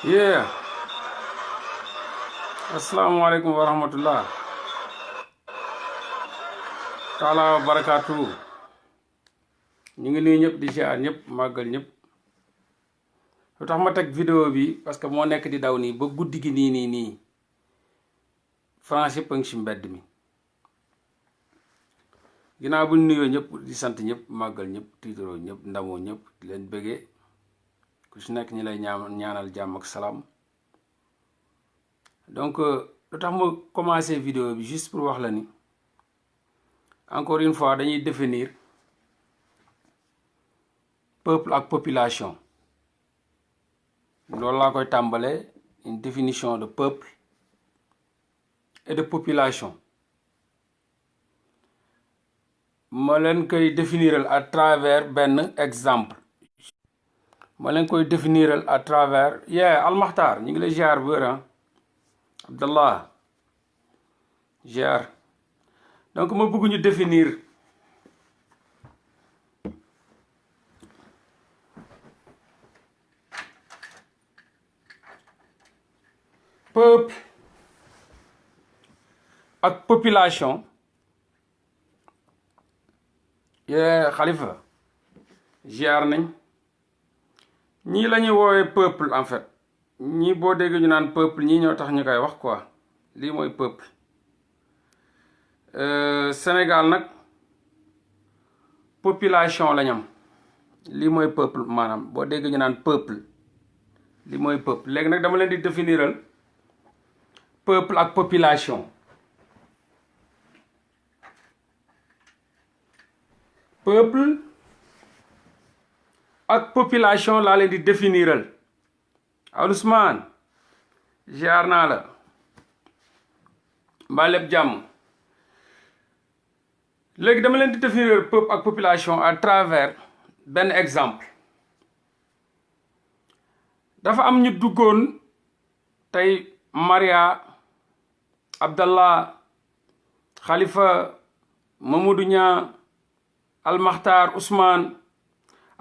Yeah, asalaamaaleykum wa rahmatullah taala wa barakaatu. ñu ngi nuyu ñëpp di ziar ñëpp màggal ñëpp. lu tax ma teg vidéo bi parce que moo nekk di daw nii ba guddi gi nii France yëpp a ngi ci mbedd mi. ginnaaw bu ñu nuyoo ñëpp di sant ñëpp màggal ñëpp tiitaroo ñëpp ndamoo ñëpp di leen bëggee ku ci nekk ñi lay ñaanal jàmm ak salaam. donc lu tax ma commencé vidéo bi juste pour wax la ni encore une fois dañuy définir peuple ak population. loolu laa koy tàmbalee une définition de peuple et de population. ma leen koy définiral à travers benn exemple. ma leen koy définiral à travers almaxtaar ñu ngi lay ziar bu wér Abdallah ziar. donc ma bëgg ñu définir peuple ak population. Xalifa ziar nañ ñii la ñuy woowee peuple en fait ñii boo déggee ñu naan peuple ñii ñoo tax ñu koy wax quoi lii mooy peuple. Sénégal nag population la ñam lii mooy peuple maanaam boo déggee ñu naan peuple lii mooy peuple. léegi nag dama leen di définiral peuple ak population. peuple ak population laa leen di définiral. Ousmane ziar naa la mbaa lépp jàmm. léegi dama leen di définir peuple ak population à travers benn exemple. dafa am ñu duggoon tey Maria Abdallah Khalifa Mamadou Niang almaxtaar Ousmane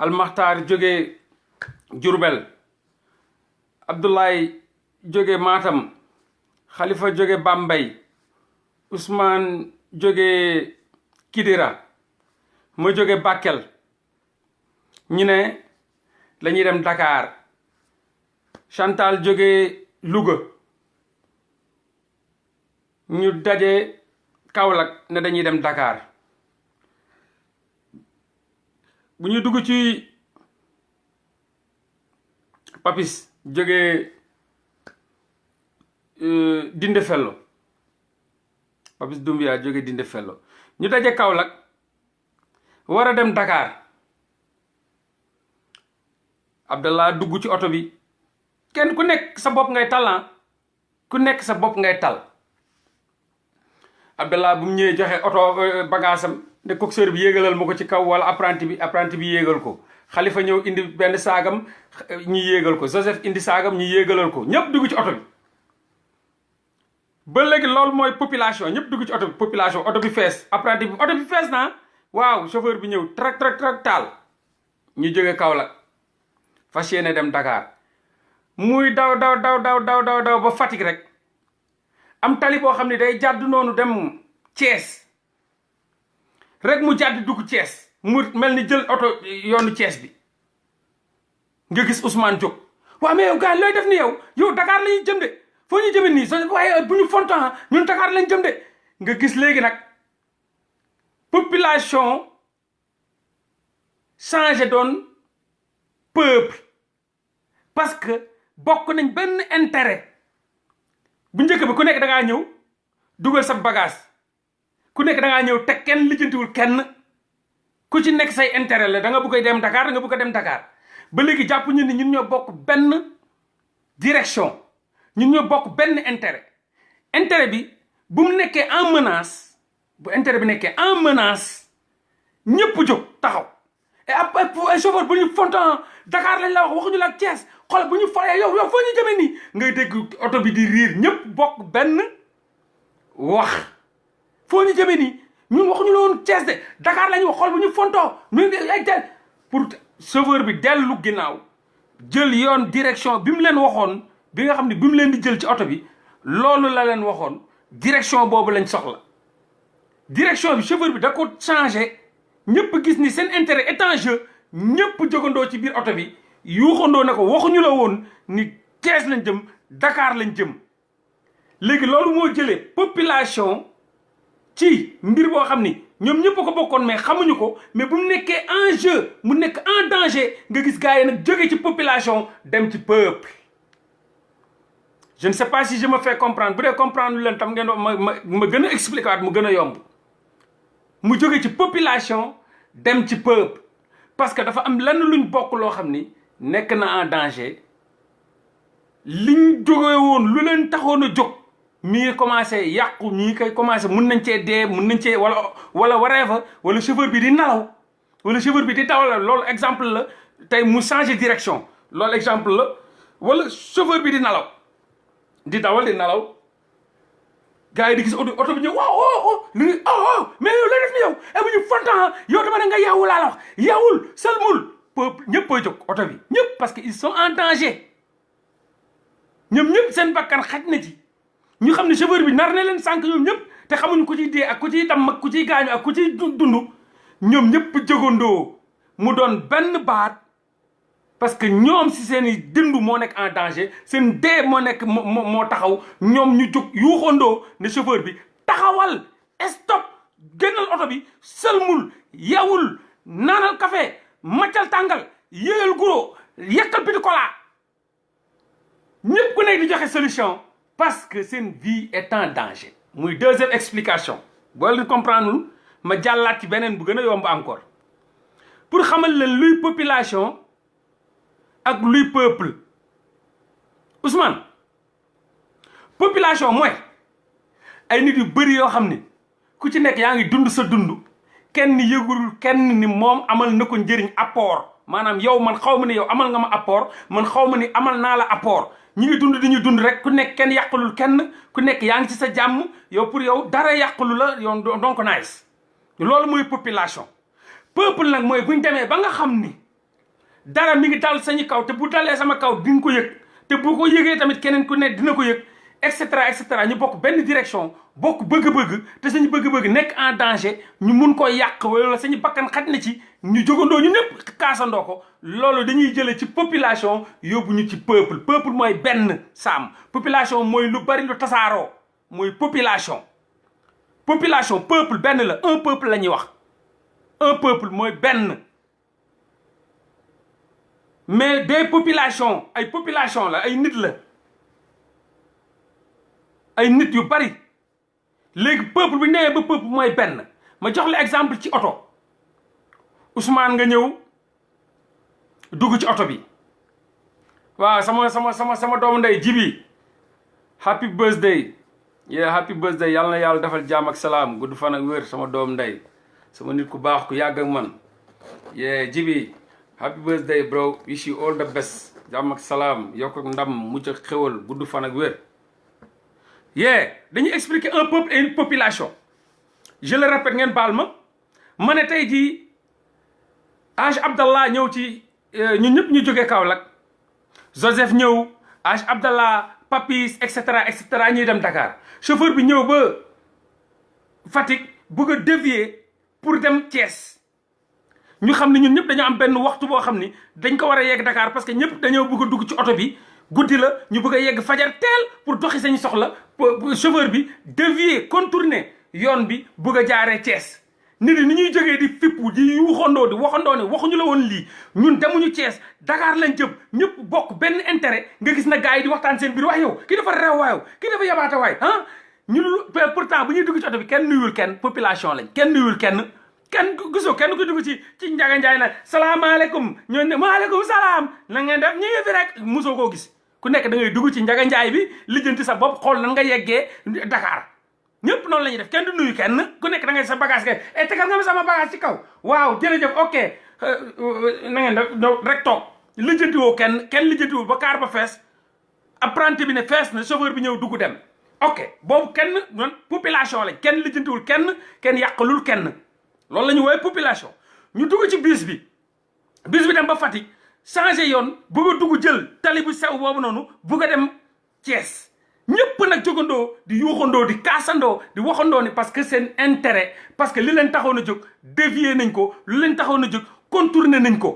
almaxtaar jóge Jurbel Abdoulaye jóge Matam Khalifa jóge Bambey Ousmane jóge Kidira ma jóge Bakel. ñu ne lañuy dem Dakar. Chantal jóge Louga ñu daje Kaolack ne dañuy dem Dakar. bu ñu dugg ci Papis jóge Dinde Fello Papis Doumbia jóge Dinde Fello ñu daje Kaolack war a dem Dakar. Abdallah dugg ci oto bi kenn ku nekk sa bopp ngay tal ku nekk sa bopp ngay tal. Abdallah bu mu ñëwee joxe oto bagaasam ne coxeur bi yéegalal ma ko ci kaw wala apprenti bi yéegal ko. Xalifa ñëw indi benn saagam ñi yéegal ko. Joseph indi saagam ñi yéegalal ko ñëpp dugg ci oto bi. ba léegi loolu mooy population ñëpp dugg ci oto bi population oto bi fees apprenti bi oto bi fees naa waaw chauffeur bi ñëw trak taal. ñu jóge Kaolack fas yéene dem Dakar. muy daw ba Fatick rek am tali boo xam ne day jàdd noonu dem Thiès rek mu jàdd dugg Thiès mu mel ni jël oto yoonu Thiès bi nga gis Ousmane jóg. waaw mais yow gars looy def ni yow Dakar la ñuy jëm de foo ñu jëmee nii waaye bu ñu fonton ñun Dakar lañ jëm de. nga gis léegi nag population changé doon peuple parce que bokk nañ benn intérêt. bu njëkk bi ku nekk da ngaa ñëw dugal sa bagage ku nekk da ngaa ñëw teg kenn lijjantiwul kenn ku ci nekk say intérêt la da nga bëgg a dem Dakar da nga bëgg a dem Dakar. ba léegi jàpp ñu ni ñun ñoo bokk benn direction ñun ñoo bokk benn intérêt bi bu mu nekkee en menace bu intérêt bi nekkee en menace ñëpp jóg taxaw. et après chauffeur bu ñu fonton Dakar lañ la wax waxuñu la ak Thiès xool bu ñu fayee yow foo ñu jëmee nii ngay dégg oto bi di riir ñëpp bokk benn wax. foo ñu jëmee nii ñun waxuñu la woon Thiès de Dakar la ñu wax xool bu ñu fontoo ñu pour chauffeur bi dellu ginnaaw jël yoon direction bi mu leen waxoon bi nga xam ne bi mu leen di jël ci oto bi loolu la leen waxoon direction boobu lañ soxla direction bi chauffeur bi da ko changé ñëpp gis ni seen intérêt est en jeu ñëpp jógandoo ci biir oto bi yuuxandoo ne ko waxuñu la woon ni Thiès lañ jëm Dakar lañ jëm léegi loolu moo jëlee population ci mbir boo xam ni ñoom ñëpp a ko bokkoon mais xamuñu ko mais bu mu nekkee en jeu mu nekk en danger nga gis gars yi nag jóge ci population dem ci peuple je ne sais pas si je me fais comprendre bu dee comprendre lu leen tam ngeen ma gën a expliquer waat mu gën a yomb mu jóge ci population dem ci peuple parce que dafa am lenn luñ bokk loo xam ni nekk na en danger liñ jóge woon lu leen taxoon a jóg mi ngi commencé yàqu mi ngi koy commencé mun nañ cee dee mun nañ cee wala wareeva wala chauffeur bi di nalaw wala chauffeur bi di dawal loolu exemple la tey mu changé direction loolu exemple la wala chauffeur bi di nalaw di dawal di nalaw gars yi di gis oto bi ñëw waaw lu ngi mais yow la def ni yow bu ñu fontan yow dama ne nga yeewu laa la wax yeewul sëlmul peuple ñëpp a jóg oto bi ñëpp parce que ils sont en danger ñoom ñëpp seen bakkan xaj na ci ñu xam ne chauffeur bi nar na leen sànq ñoom ñëpp te xamuñ ku ciy dee ak ku ciy damm ak ku ciy gaañu ak ku ciy dund ñoom ñëpp jógandoo mu doon benn baat parce que ñoom si seen i dund moo nekk en danger seen dee moo nekk moo taxaw ñoom ñu jóg yuuxandoo ne chauffeur bi taxawal stop génnal oto bi sëlmul yewul naanal café maccal tàngal yéyal guro yekkal petit cola ñëpp ku nekk di joxe solution parce que seen vie est en danger muy deuxième explication boo leen comprendre ma jàllaat ci beneen bu gën a yomb encore pour xamal leen luy population ak luy peuple Ousmane population mooy ay nit yu bëri yoo xam ni ku ci nekk yaa ngi dund sa dund kenn yëgul kenn ni moom amal na ko njëriñ apport maanaam yow man xaw ma ni yow amal nga ma apport man xaw ma ni amal naa la apport ñi ngi dund di ñu dund rek ku nekk kenn yàqalul kenn ku nekk yaa ngi ci sa jàmm yow pour yow dara yàqalu la yow donc nice loolu mooy population peuple nag mooy buñ demee ba nga xam ni dara mi ngi dal sañu kaw te bu dalee sama kaw di nga ko yëg te bu ko yëgee tamit keneen ku nekk dina ko yëg et cetera ñu bokk benn direction bokk bëgg-bëgg te sañu bëgg-bëgg nekk en danger ñu mun ko yàq wala sañu bakkan xaj na ci ñu jógandoo ñu ñëpp kaasandoo ko loolu dañuy jëlee ci population yóbbu ñu ci peuple mooy benn saam population mooy lu bari lu tasaaroo mooy population peuple benn la un peuple la ñuy wax un peuple mooy benn mais des populations ay population la ay nit la ay nit yu bari léegi peuple bi nee ba peuple mooy benn ma jox la exemple ci oto Ousmane nga ñëw dugg ci oto bi waaw sama doomu ndey Jibi happy birthday happy birthday yàlla na yàlla defal jàmm ak salaam gudd fan ak wér sama doomu ndey sama nit ku baax ku yàgg ak man Jibi happy birthday bro wish you all the best jàmm ak salaam yokk ak ndam mucc ak xéwal gudd fan ak wér dañuy expliquer un peuple et une population je le répète ngeen baal ma ne tey jii Age Abdallah ñëw ci ñun ñëpp ñu jógee Kaolack Joseph ñëw Age Abdallah Papis et cetera ñuy dem Dakar chauffeur bi ñëw ba Fatick bëgg a dévier pour dem Thiès ñu xam ne ñun ñëpp dañoo am benn waxtu boo xam ni dañ ko war a yegg Dakar parce que ñëpp dañoo bëgg a dugg ci oto bi guddi la ñu bëgg a yegg fajar teel pour doxi sañu soxla chauffeur bi dévier contourner yoon bi bëgg a jaaree Thiès nit ñi ni ñuy jógee di fippu di yuuxandoo di waxandoo ne waxuñu la woon lii ñun demuñu Thiès Dakar lañ jëm ñëpp bokk benn intérêt nga gis na gars yi di waxtaan seen biir wax yow kii dafa reew waayow kii dafa yabaate waay ñun pourtant bu ñuy dugg ci oto bi kenn nuyul kenn population lañ kenn nuyul kenn gisoo kenn ku dugg ci Njaga Njaay na salaamaaleykum ñoo ne maaleykum salaam na ngeen def ñu ngi fi rek mosoo koo gis ku nekk da ngay dugg ci Njaga Njaay bi lijjanti sa bopp xool nan nga yeggee Dakar ñëpp noonu la ñuy def kenn du nuyu kenn ku nekk da ngay sa bagage ke tegal nga ma sama bagage ci kaw waaw jërëjëf ok na ngeen def rek toog lijjanti woo kenn lijjantiwul ba kaar ba fees apprenti bi ne fees na chauffeur bi ñëw dugg dem ok boobu kenn non population lañ kenn lijjantiwul kenn yàqalul kenn loolu la ñu woowee population ñu dugg ci bus bi dem ba Fatick changé yoon bëgg a dugg jël tali bu sew boobu noonu bëgg a dem Thiès ñëpp nag jógandoo di yuuxandoo di kaasandoo di waxandoo ni parce que seen intérêt parce que li leen taxoon a jóg dévier nañ ko li leen taxoon a jóg contourner nañ ko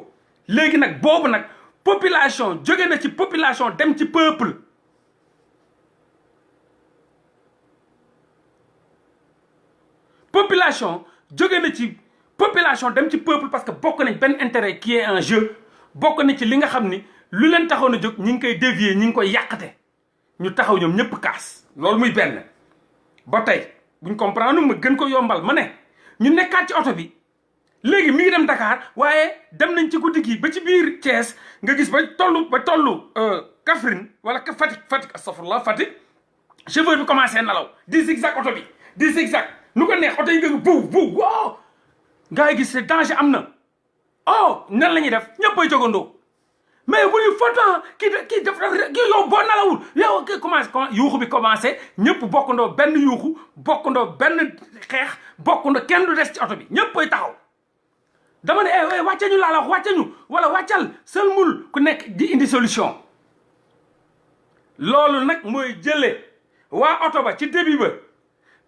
léegi nag boobu nag population jóge na ci population dem ci peuple population jóge na ci population dem ci peuple parce que bokk nañ benn intérêt qui est en jeu bokk na ci li nga xam ni lu leen taxoon a jóg ñi ngi koy dévier ñi ngi koy yàqate ñu taxaw ñoom ñëpp kaas loolu muy benn ba tey buñ comprendre ma gën ko yombal ma ne ñu nekkaat ci oto bi léegi mi ngi dem Dakar waaye dem nañ ci guddi gi ba ci biir Thiès nga gis ba tollu Kaffrine wala Fatick astafurlah Fatick chauffeur bi commencé nalaw di zigzag oto bi di zigzag nu ko neex oto yi nga bu waaw gars yi gis danger am na oh nan la ñuy def ñëppay jogandoo mais bu ñu foto kii def yow boo nalawul yow kii commencé yuuxu bi commencé ñëpp bokkandoo benn yuuxu bokkandoo benn xeex bokkandoo kenn du des ci oto bi ñëppay taxaw dama ne wàcce ñu laa la wax wàcce ñu wala wàccal sëlmul ku nekk di indi solution loolu nag mooy jëlee waa oto ba ci début ba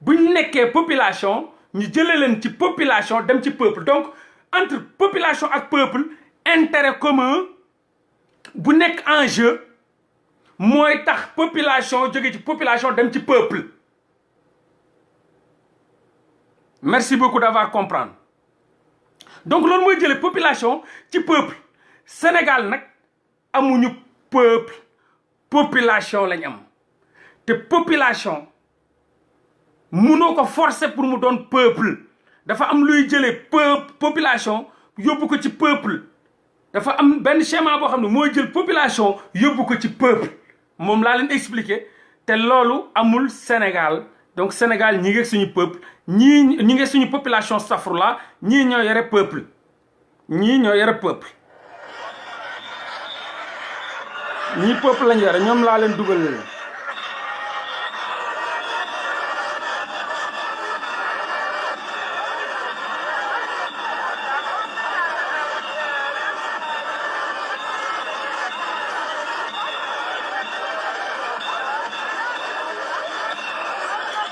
bu ñu nekkee population ñu jëlee leen ci population dem ci peuple donc entre population ak peuple intérêt commun bu nekk en jeu mooy tax population jóge ci population dem ci peuple merci beaucoup d'avoir comprendre donc loolu mooy jëlee population ci peuple Sénégal nag amuñu peuple population lañ am te population munoo ko forcer pour mu doon peuple dafa am luy jëlee population yóbbu ko ci peuple dafa am benn schéma boo xam ne mooy jël population yóbbu ko ci peuple moom laa leen expliquer te loolu amul Sénégal donc Sénégal ñi ngi suñu peuple ñii ñi ngi suñu population safrula ñii ñoo yore peuple ñii ñoo yore peuple ñii peuple lañ yore ñoom laa leen dugal leen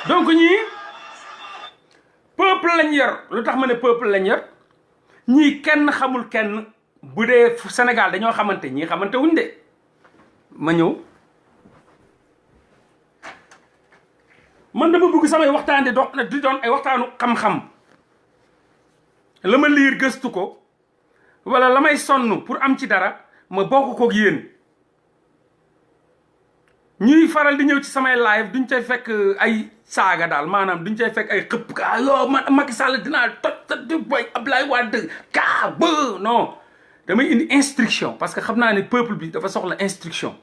donc ñii peuple lañ yor lu tax ma ne peuple lañ yor ñii kenn xamul kenn bu dee Sénégal dañoo xamante ñii xamante wuñ de ma ñëw man dama bëgg samay waxtaan di doon ay waxtaanu xam-xam la ma liir gëstu ko wala la may sonn pour am ci dara ma bokk koog yéen ñuy faral di ñëw ci samay live duñ cay fekk ay saaga daal maanaam duñ cay fekk ay xëpp kaa yoo Macky Sall dinaa toj di boy Ablaye Wade kaa ba non damay indi instruction parce que xam naa ne peuple bi dafa soxla instruction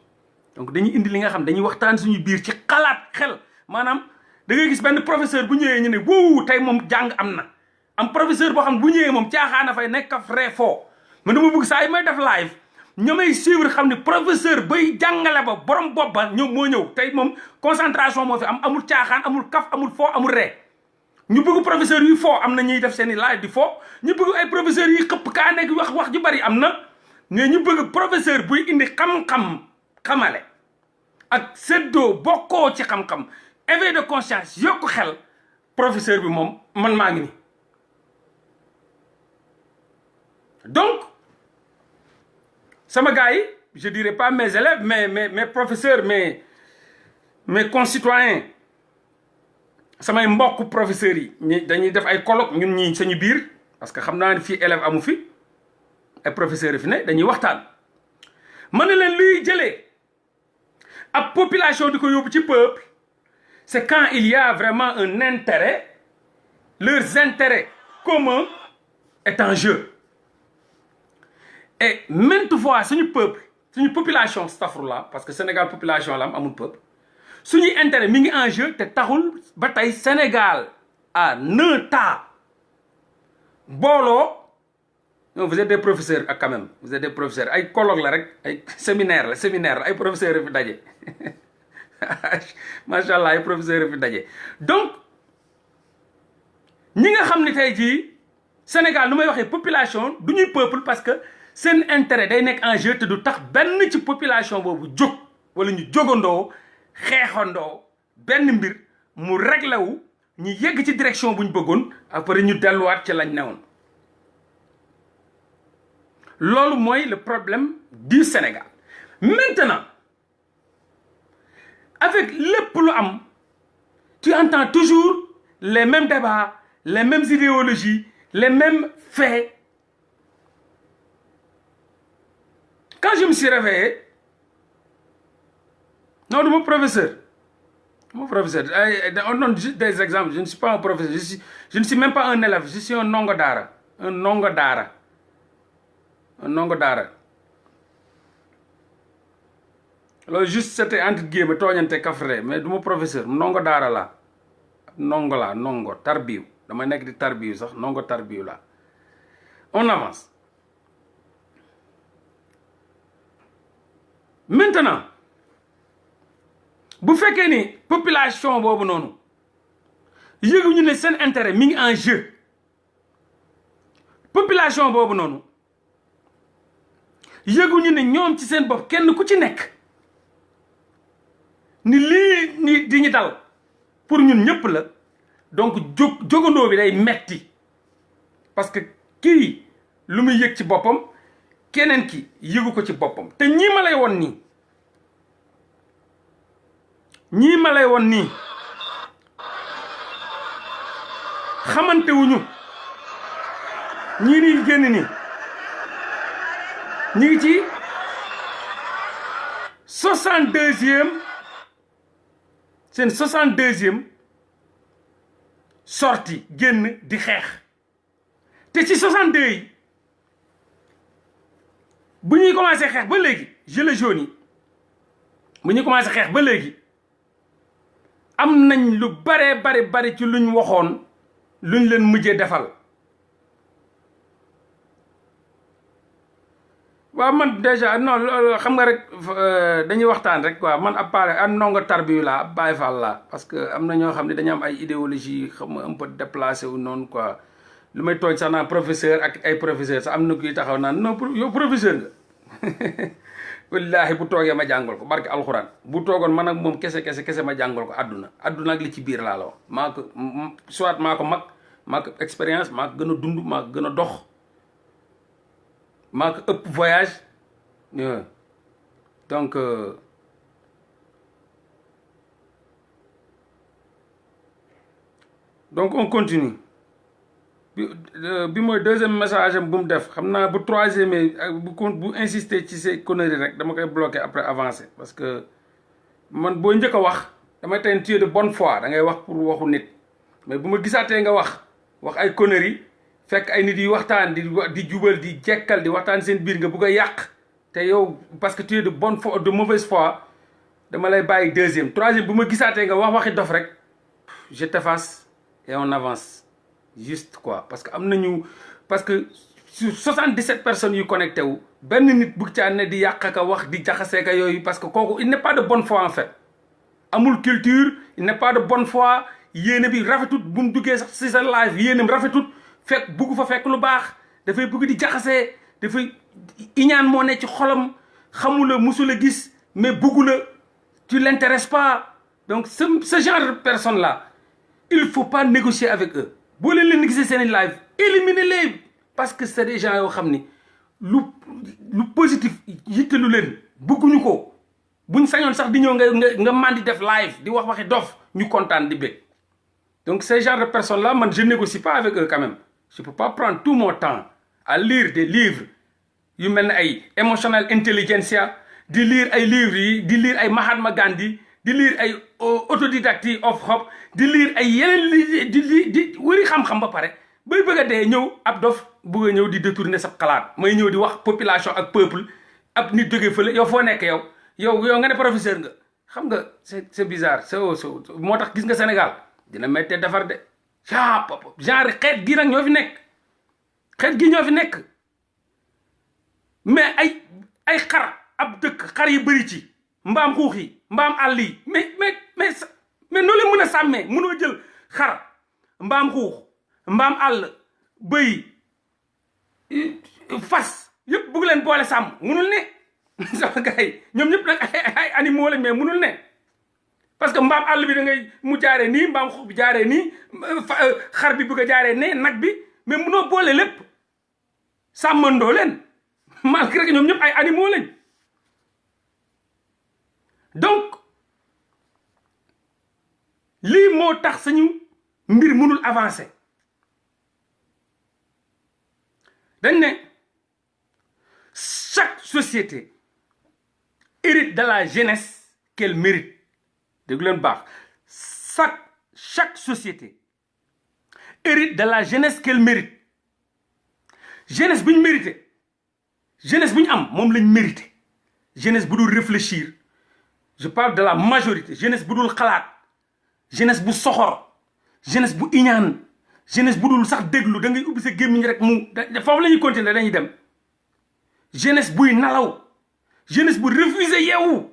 donc dañuy indi li nga xam dañuy waxtaan suñu biir ci xalaat xel maanaam da ngay gis benn professeur bu ñëwee ñu ne wow tey moom jàng am na am professeur boo xam ne bu ñëwee moom caaxaana fay nekk af ree foo man dama bëgg saa yi may def live ñoomay suivre xam ne professeur bay jàngale ba borom bopp ba ñëw moo ñëw tey moom concentration moo fi am amul caaxaan amul kaf amul foo amul ree ñu bëgg professeur yi foo am na ñuy def seen i live di foo ñu bëgg ay professeurs yi xëpp kaa nekk wax ju bari am na mais ñu bëgg professeur buy indi xam-xam xamale ak séddoo bokkoo ci xam-xam éveil de conscience yokku xel professeur bi moom man maa ngi ni donc sama gars yi je dirais pas mes élèves mais mes professeurs mes concitoyens samay mbokk professeurs yi ñi dañuy def ay colloque ñun ñii sañu biir parce que xam naa ne fii élève amu fi ay professeurs yi fi ne dañuy waxtaan mën na leen luy jëlee ab population di ko yóbbu ci peuple c'est quand il y a vraiment un intérêt leurs intérêts communs est en jeu et maintes fois suñu peuple suñu population stafurla parce que Sénégal population la am amul peuple suñuy intérêt mi ngi en jeu te taxul ba tey Sénégal à neuta booloo vous êtes des professeurs ak quand même vous êtes des professeurs ay colloque la rek ay séminaire la ay professeurs fi daje macha allah ay professeurs fi daje donc ñi nga xam ne tey jii Sénégal nu may waxee population du ñuy peuple parce que seen intérêt day nekk en jeu te du tax benn ci population boobu jóg wala ñu jógandoo xeexandoo benn mbir mu réglé wu ñu yegg ci direction bu ñu bëggoon après ñu delluwaat ci lañ newoon. loolu mooy le problème du Sénégal. Maintenant avec lépp lu am tu entends toujours les mêmes débats, les mêmes idéologies, les mêmes faits. Quand je me suis réveillé, non, de mon professeur, on donne juste des exemples. Je ne suis pas un professeur, je ne suis même pas un élève, je suis un ndongo daara. Un ndongo daara. Alors juste c'était entre guillemets tooñante kafre, mais du ma professeur ndongo daara la ndongo tarbiw dama nekk di tarbiw sax ndongo tarbiw la. On avance. Maintenant bu fekkee ni population boobu noonu yëguñu ne seen intérêt mi ngi en jeu, population boobu noonu yëguñu ne ñoom ci seen bopp kenn ku ci nekk ni lii ni di ñu dal pour ñun ñëpp la, donc jógandoo bi day metti parce que kii lu muy yëg ci boppam keneen ki yëgu ko ci boppam. te ñii ma lay won nii xamante wuñu, ñii nii génn nii ñu ngi ci 62e sortie génn di xeex. te ci 62 yi bu ñuy commencé xeex ba léegi gilets jaunes yi bu ñuy commencé xeex ba léegi am nañ lu bari ci luñ waxoon luñ leen mujjee defal. waaw man déjà non xam nga rek dañuy waxtaan rek quoi, man ab pare am ndongo tarbiyu laa ab Baay Faal laa, parce que am na ñoo xam ne dañu am ay idéologie xam nga un peu déplacé wu noonu quoi. lu may tooñ sax naan professeur ak ay professeur sax am na kuy taxaw naan non yow professeur nga wallaahi bu toogee ma jàngal ko barke alxuraan. bu toogoon man ak moom kese ma jàngal ko àdduna ak li ci biir laa la wax. maa ko soit maa ko mag, maa ko expérience, maa ko gën a dund, maa ko gën a dox, maa ko ëpp voyage. donc on continue. bi mooy deuxième message am bu mu def, xam naa bu troisième bu insister ci ces conneries rek dama koy bloquer après avancer, parce que man boo njëkk a wax damay tey tu es de bonne foi, da ngay wax pour waxu nit, mais bu ma gisaatee nga wax ay conneries fekk ay nit yi waxtaan di jubal di jekkal di waxtaan seen biir nga bugg a yàq te yow parce que tu es de bonne foi de mauvaise foi, dama lay bàyyi deuxième. Troisième bu ma gisaatee nga waxi dof rek je t'efface et on avance. Juste quoi, parce que sur 77 personnes yu connecté wu benn nit bu caa ne di yàq ka wax di jaxasee ka yooyu, parce que kooku il n'est pas de bonne foi en fait. amul culture, il n'est pas de bonne foi, yéene bi rafetut bu mu duggee sax si sa live yéenam rafetut, fekk bugg fa fekk lu baax, dafay bugg di jaxasee, dafay iñaan moo ne ci xolam, xamula musula gis mais buggu la, tu l'intéresses pas. Donc ce genre de personnes là il faut pas négocier avec eux. boo leen gisee seen live éliminez-les, parce que c'est des gens yoo xam ni lu positif yittalu leen bëgguñu ko. buñ sañoon sax di ñëw nga man di def live di wax waxi dof ñu kontaan di bég. donc ces genre de personnes là man je négocie pas avec eux quand même. je peux pas prendre tout mon temps à lire des livres yu mel ne ay emotional intelligentsia, di lire ay livres yi, di lire ay Mahatma Gandhi, di lire ay autodidacte of hope, di lire ay yeneen di wëri xam-xam ba pare bay bëgg a dee ñëw ab dof bëgg a ñëw di détourner sa xalaat. may ñëw di wax population ak peuple ab nit jógee fële yow foo nekk yow nga ne professeur nga. xam nga c'est bizarre. moo tax gis nga Sénégal dina méttee defar de genre xeet gi nag ñoo fi nekk, xeet gi ñoo fi nekk, mais ay xar ab dëkk xar yi bëri ci mbaam xuux yi mbaam àll yi mais noo leen mën a sàmmee? mënoo jël xar mbaam xuux mbaam àll bëy fas yëpp bëgg leen boole sàmm munul ne sama gars yi ñoom ñëpp nag ay animaux lañ mais munul ne parce que mbaam àll bi da ngay mu jaaree nii mbaam xux bi jaaree nii xar bi bëgg a jaaree ne nag bi mais munoo boole lépp sàmmandoo leen malgré que ñoom ñëpp ay animaux lañ donc lii moo tax suñu mbir munul avancer dañ ne chaque société hérite de la jeunesse qu'elle mérite dégg leen baax chaque société hérite de la jeunesse qu'elle mérite jeunesse bu ñu mérité jeunesse bu ñu am moom lañ mérité jeunesse bu dul réfléchir je parle de la majorité jeunesse bu dul xalaat jeunesse bu soxor jeunesse bu iñaan jeunesse bu dul sax déglu da ngay ubbi sa gémmiñ rek mu foofu la ñuy continuer dañuy dem jeunesse buy nalaw jeunesse bu refuser yeewu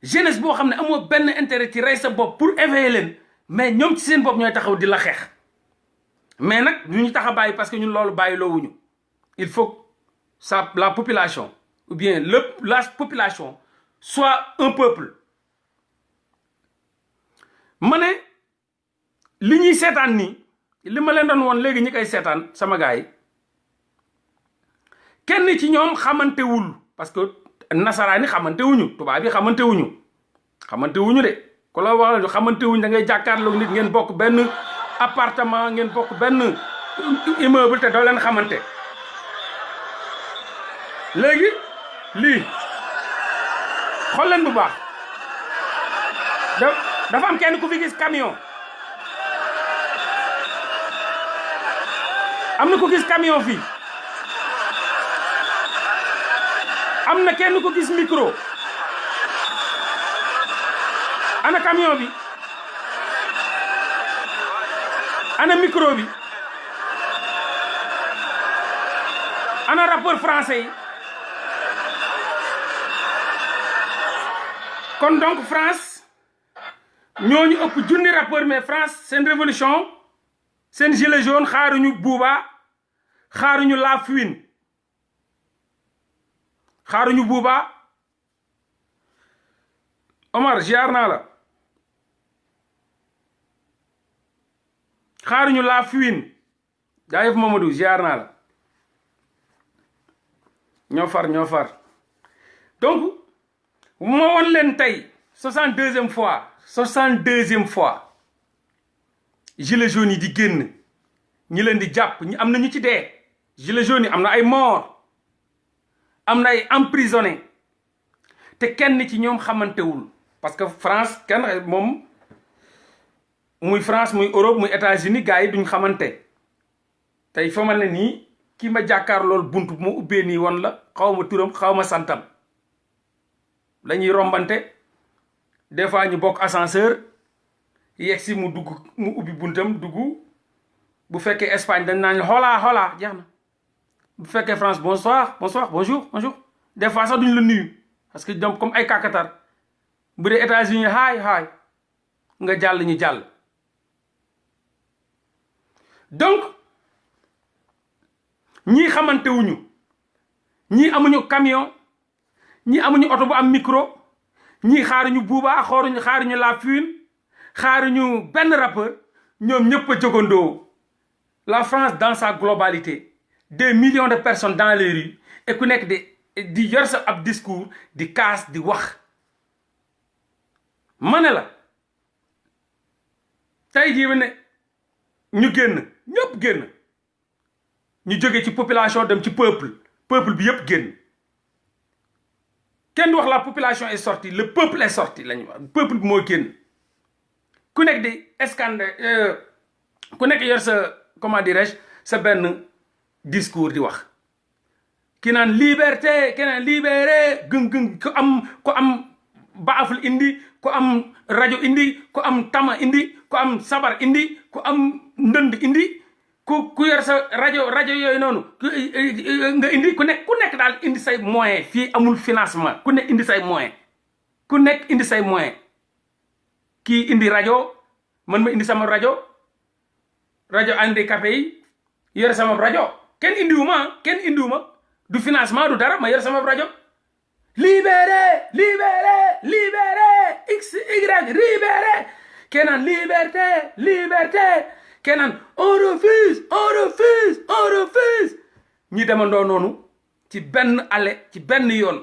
jeunesse boo xam ne amoo benn intérêt ci rey sa bopp pour éveiller leen mais ñoom ci seen bopp ñooy taxaw di la xeex mais nag ñu ñu tax a bàyyi parce que ñun loolu bàyyi loowuñu il faut que la population ou bien la population soit un peuple ma ne li ñuy seetaan nii li ma leen doon woon léegi ñi koy seetaan sama gars yi kenn ci ñoom xamantewul parce que nasaraani xamantewuñu tubaab bi xamantewuñu de ku la wax xamantewuñu da ngay jàkkaarloog nit ngeen bokk benn appartement ngeen bokk benn immeuble te doo leen xamante léegi lii xool leen bu baax dafa am kenn ku fi gis camion am na ko gis camion fii am na kenn ko gis micro ana camion bi ana micro bi ana rappeur français yi kon donc France ñooñu ëpp junni rappeur mais France seen révolution seen gilet jaune xaaruñu Booba xaaruñu La Fouine xaaruñu Booba Omar ziar naa la xaaruñu La Fouine jaayef Mamadou ziar naa la ñoo far donc moo woon leen tey 62e fois gilet jaune yi di génn ñi leen di jàpp ñi am na ñu ci dee gilet jaune yi am na ay mort am na ay emprisonné te kenn ci ñoom xamantewul parce que France kenn moom muy France muy Europe muy États-Unis gars yi duñ xamante tey fa ma ne nii kii ma jàkkaar loolu buntu bu ma ubbee nii woon la xaw ma turam xaw ma santam la ñuy rombante des fois ñu bokk ascenseur yegg si mu ubbi buntam dugg bu fekkee Espagne dañ naan xoolaa jeex na bu fekkee France bonsoir bonjour des fois sax duñ la nuyu parce que ñoom comme ay kàkkatar bu dee États-Unis haay nga jàll ñu jàll donc ñii xamante wuñu ñii amuñu camion ñii amuñu oto bu am micro ñii xaaruñu Booba xaaruñu La Fouine xaaruñu benn rappeur ñoom ñëpp a jógandoo la France dans sa globalité des millions de personnes dans les rues et ku nekk di yor sa ab discours di kaas di wax ma ne la tey jii ne ñu ñëpp génn ñu jóge ci population dem ci peuple bi yëpp génn kenn du wax la population est sortie le peuple est sorti la ñu wax peuple bi moo génn ku nekk di ku nekk yor sa comment dirais-je sa benn discours di wax ki naan liberté keneen libéré gëng ku am baaful indi ku am rajo indi ku am tama indi ku am sabar indi ku am ndënd indi ku yor sa rajo yooyu noonu nga indi ku nekk daal indi say moyen fii amul financement ku nekk indi say moyen kii indi rajo man ma indi sama rajo handicapé yi yore sama rajo kenn indiwuma du financement du dara ma yor sama rajo libéré libéré libéré x y libéré kenaan liberté liberté kenaan on refuse on refuse on refuse ñi demandoo noonu ci benn ale ci benn yoon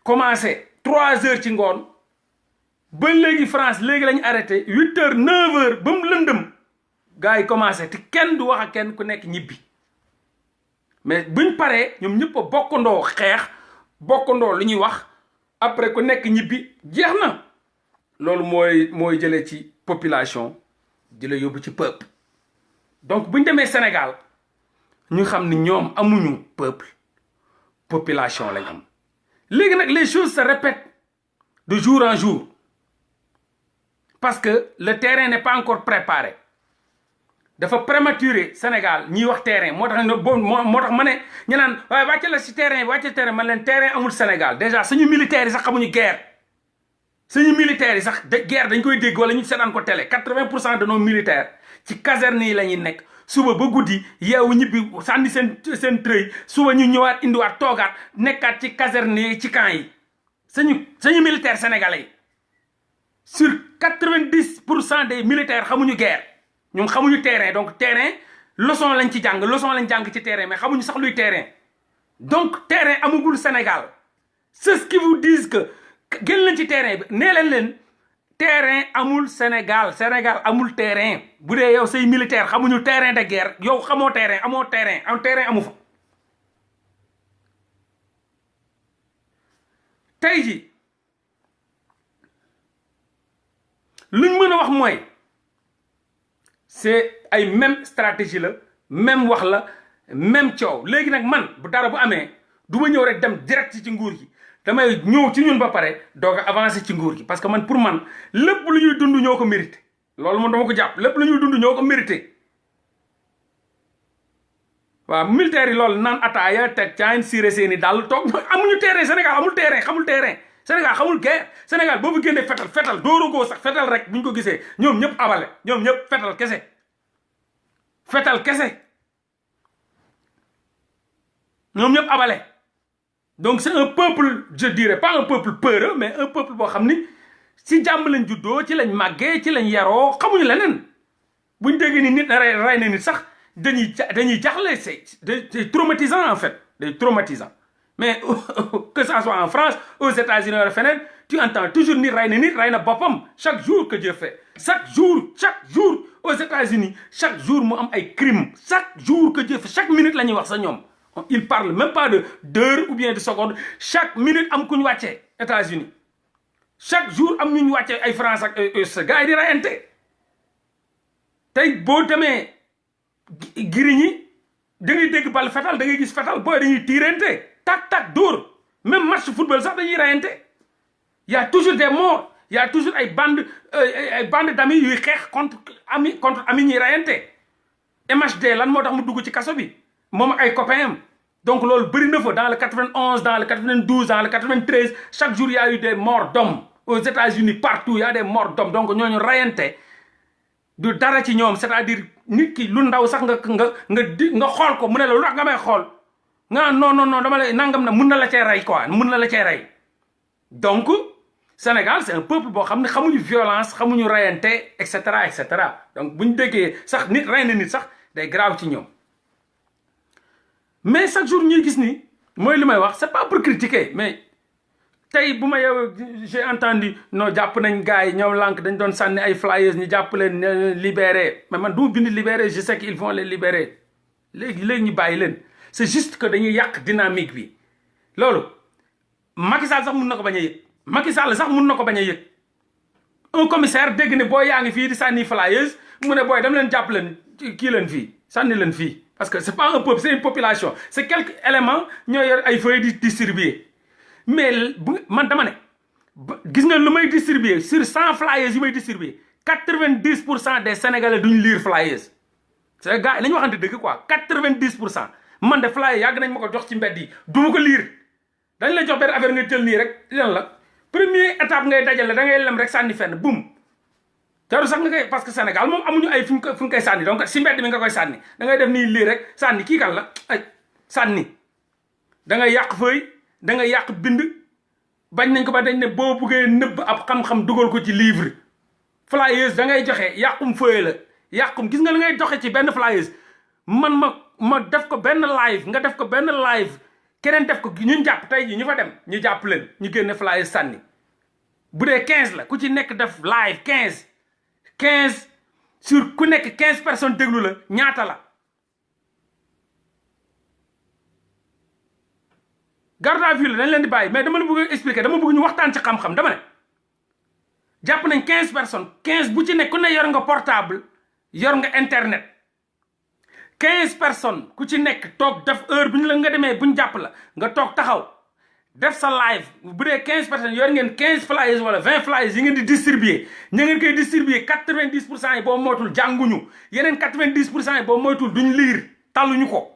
commencé 3 heures ci ngoon ba léegi France léegi lañu arrêté 8 heures 9 heures ba mu lëndëm gars yi commencé te kenn du wax ak kenn ku nekk ñibbi mais buñ paree ñoom ñëpp a bokkandoo xeex bokkandoo lu ñuy wax après ku nekk ñibbi jeex na loolu mooy jëlee ci population di la yóbbu ci peuple donc buñ demee Sénégal ñu xam ni ñoom amuñu peuple population lañ am léegi nag les choses se répètent de jour en jour parce que le terrain n'est pas encore préparé dafa prématuré Sénégal ñiy wax terrain moo tax moo tax ma ne ñu naan waaye wàcce la si terrain bi wàcce terrain man leen terrain amul Sénégal déjà suñu militaires yi sax xamuñu guerre suñu militaires yi sax guerre dañ koy dégg wala ñu seetaan ko télé 80% de nos militaires ci caserne yi la ñuy nekk suba ba guddi yeewu ñibbi sànni seen treuil suba ñu ñëwaat indiwaat toogaat nekkaat ci caserne yi ci camp yi suñu militaire sénégalais yi sur 90% des militaires xamuñu guerre ñoom xamuñu terrain donc terrain leçon lañ ci jàng ci terrain mais xamuñu sax luy terrain donc terrain amagul Sénégal c'est ce qui vous disent que génn leen ci terrain bi nee leen terrain amul Sénégal amul terrain bu dee yow say militaire xamuñu terrain de guerre yow xamoo terrain amoo terrain amu fa tey ji luñ mën a wax mooy c'est ay même stratégie la même wax la même coow léegi nag man bu dara bu amee du ma ñëw rek dem direct ci nguur gi damay ñëw ci ñun ba pare doog a avancer ci nguur gi parce que man pour man lépp lu ñuy dund ñoo ko mérité loolu moom dama ko jàpp lépp lu ñuy dund ñoo ko mérité waaw militaires yi loolu naan ataaya teg caayin siré seeni daal toog amuñu terrain Sénégal amul terrain xamul terrain Sénégal xamul guerre Sénégal boo fi génnee fetal dóoragoo sax fetal rek bu ñu ko gisee ñoom ñëpp abale ñoom ñëpp fetal kese ñoom ñëpp abale donc c'est un peuple je dirais pas un peuple peureux mais un peuple boo xam ni ci jàmm lañ juddoo ci lañ màggee ci lañ yaroo xamuñu leneen buñ déggee ni nit rey na nit sax dañuy jaxle c'est traumatisant en fait c'est traumatisant mais que ça soit en France aux États-Unis wala feneen tu entends toujours nit rey na boppam chaque jour que Dieu fait chaque jour aux États-Unis chaque jour mu am ay crimes chaque jour que Dieu fait chaque minute la ñuy wax sa ñoom il parle même pas d'heure ou bien de seconde chaque minute am ku ñu wàccee États-Unis chaque jour am ñu wàccee ay France ak gars yi di rayante tey boo demee giri ñi da ngay dégg bal fetal da ngay gis fetal booy dañuy tiirante tak dóor même match football sax dañuy rayante y a toujours des morts y a toujours ay bande d'amis yuy xeex contre ami ñuy rayante MHD lan moo tax mu dugg ci kaso bi moom ak ay copains am donc loolu bëri na fa dans le 91 dans le 92 dans le 93 chaque jour y a eu des morts d'hommes aux États-Unis partout y a des morts d'hommes donc ñooñu rayante du dara ci ñoom c'est-à-dire nit ki lu ndaw sax nga xool ko mu ne la lu tax nga may xool nga non dama lay nangam na mun na la cee rey quoi mun na la cee rey donc Sénégal c'est un peuple boo xam ne xamuñu violence xamuñu rayante et cetera donc buñ déggee sax nit rey na nit sax day grave ci ñoom mais chaque jour ñuy gis ni mooy li may wax c'est pas pour critiquer mais tey bu ma yow j'ai entendu non jàpp nañ gars yi ñoom lànk dañ doon sànni ay flyers ñu jàpp leen libéré mais man du ma bind libéré je sais qu'ils vont les libérer léegi ñu bàyyi leen c'est juste que dañuy yàq dynamique bi loolu Macky Sall sax mun na ko bañ a yëg Macky Sall sax mun na ko bañ a yëg un commissaire dégg ne booy yaa ngi fii di sànni flyers mu ne booy dem leen jàpp leen kii leen fii sànni leen fii parce que c'est pas un peuple c'est une population c'est quelques éléments ñoo yor ay feuilles di distribuer mais man dama ne gis nga lu may distribuer sur 100 flyers yu may distribuer 90% des Sénégalais duñ lire flyers c'est gars yi la ñu waxante dëgg quoi 90% man de flyers yàgg nañ ma ko jox ci mbedd yi du ma ko lire dañ la jox benn affaire nga jël nii rek lan la première étape ngay dajale da ngay lem rek sànni fenn boum teru sax nga koy parce que Sénégal moom amuñu ay fu ñu koy sànni donc si mbedd mi nga koy sànni da ngay def nii lii rek sànni kii kan la ay sànni da nga yàq feuille da nga yàq bind bañ nañ ko ba dañ ne boo buggee nëbb ab xam-xam dugal ko ci livre flyers da ngay joxe yàqum feuille la yàqum gis nga li ngay joxe ci benn flyers man ma def ko benn live nga def ko benn live keneen def ko ñun jàpp tey ji ñu fa dem ñu jàpp leen ñu génne flyers sànni bu dee 15 la ku ci nekk def live 15 sur ku nekk 15 personnes déglu la ñaata la garde à vue la dañ leen di bàyyi mais dama la bëgg expliquer dama bëgg ñu waxtaan ci xam-xam dama ne jàpp nañ 15 personnes 15 bu ci nekk ku ne yor nga portable yor nga internet 15 personnes ku ci nekk toog def heure bu ñu la nga demee bu ñu jàpp la nga toog taxaw def sa live bu dee 15 personnes yor ngeen 15 flyers wala 20 flyers yi ngeen di distribuer ñu ngeen koy distribuer 90% yi boo moytul jànguñu yeneen 90% yi boo moytul duñ liir talluñu ko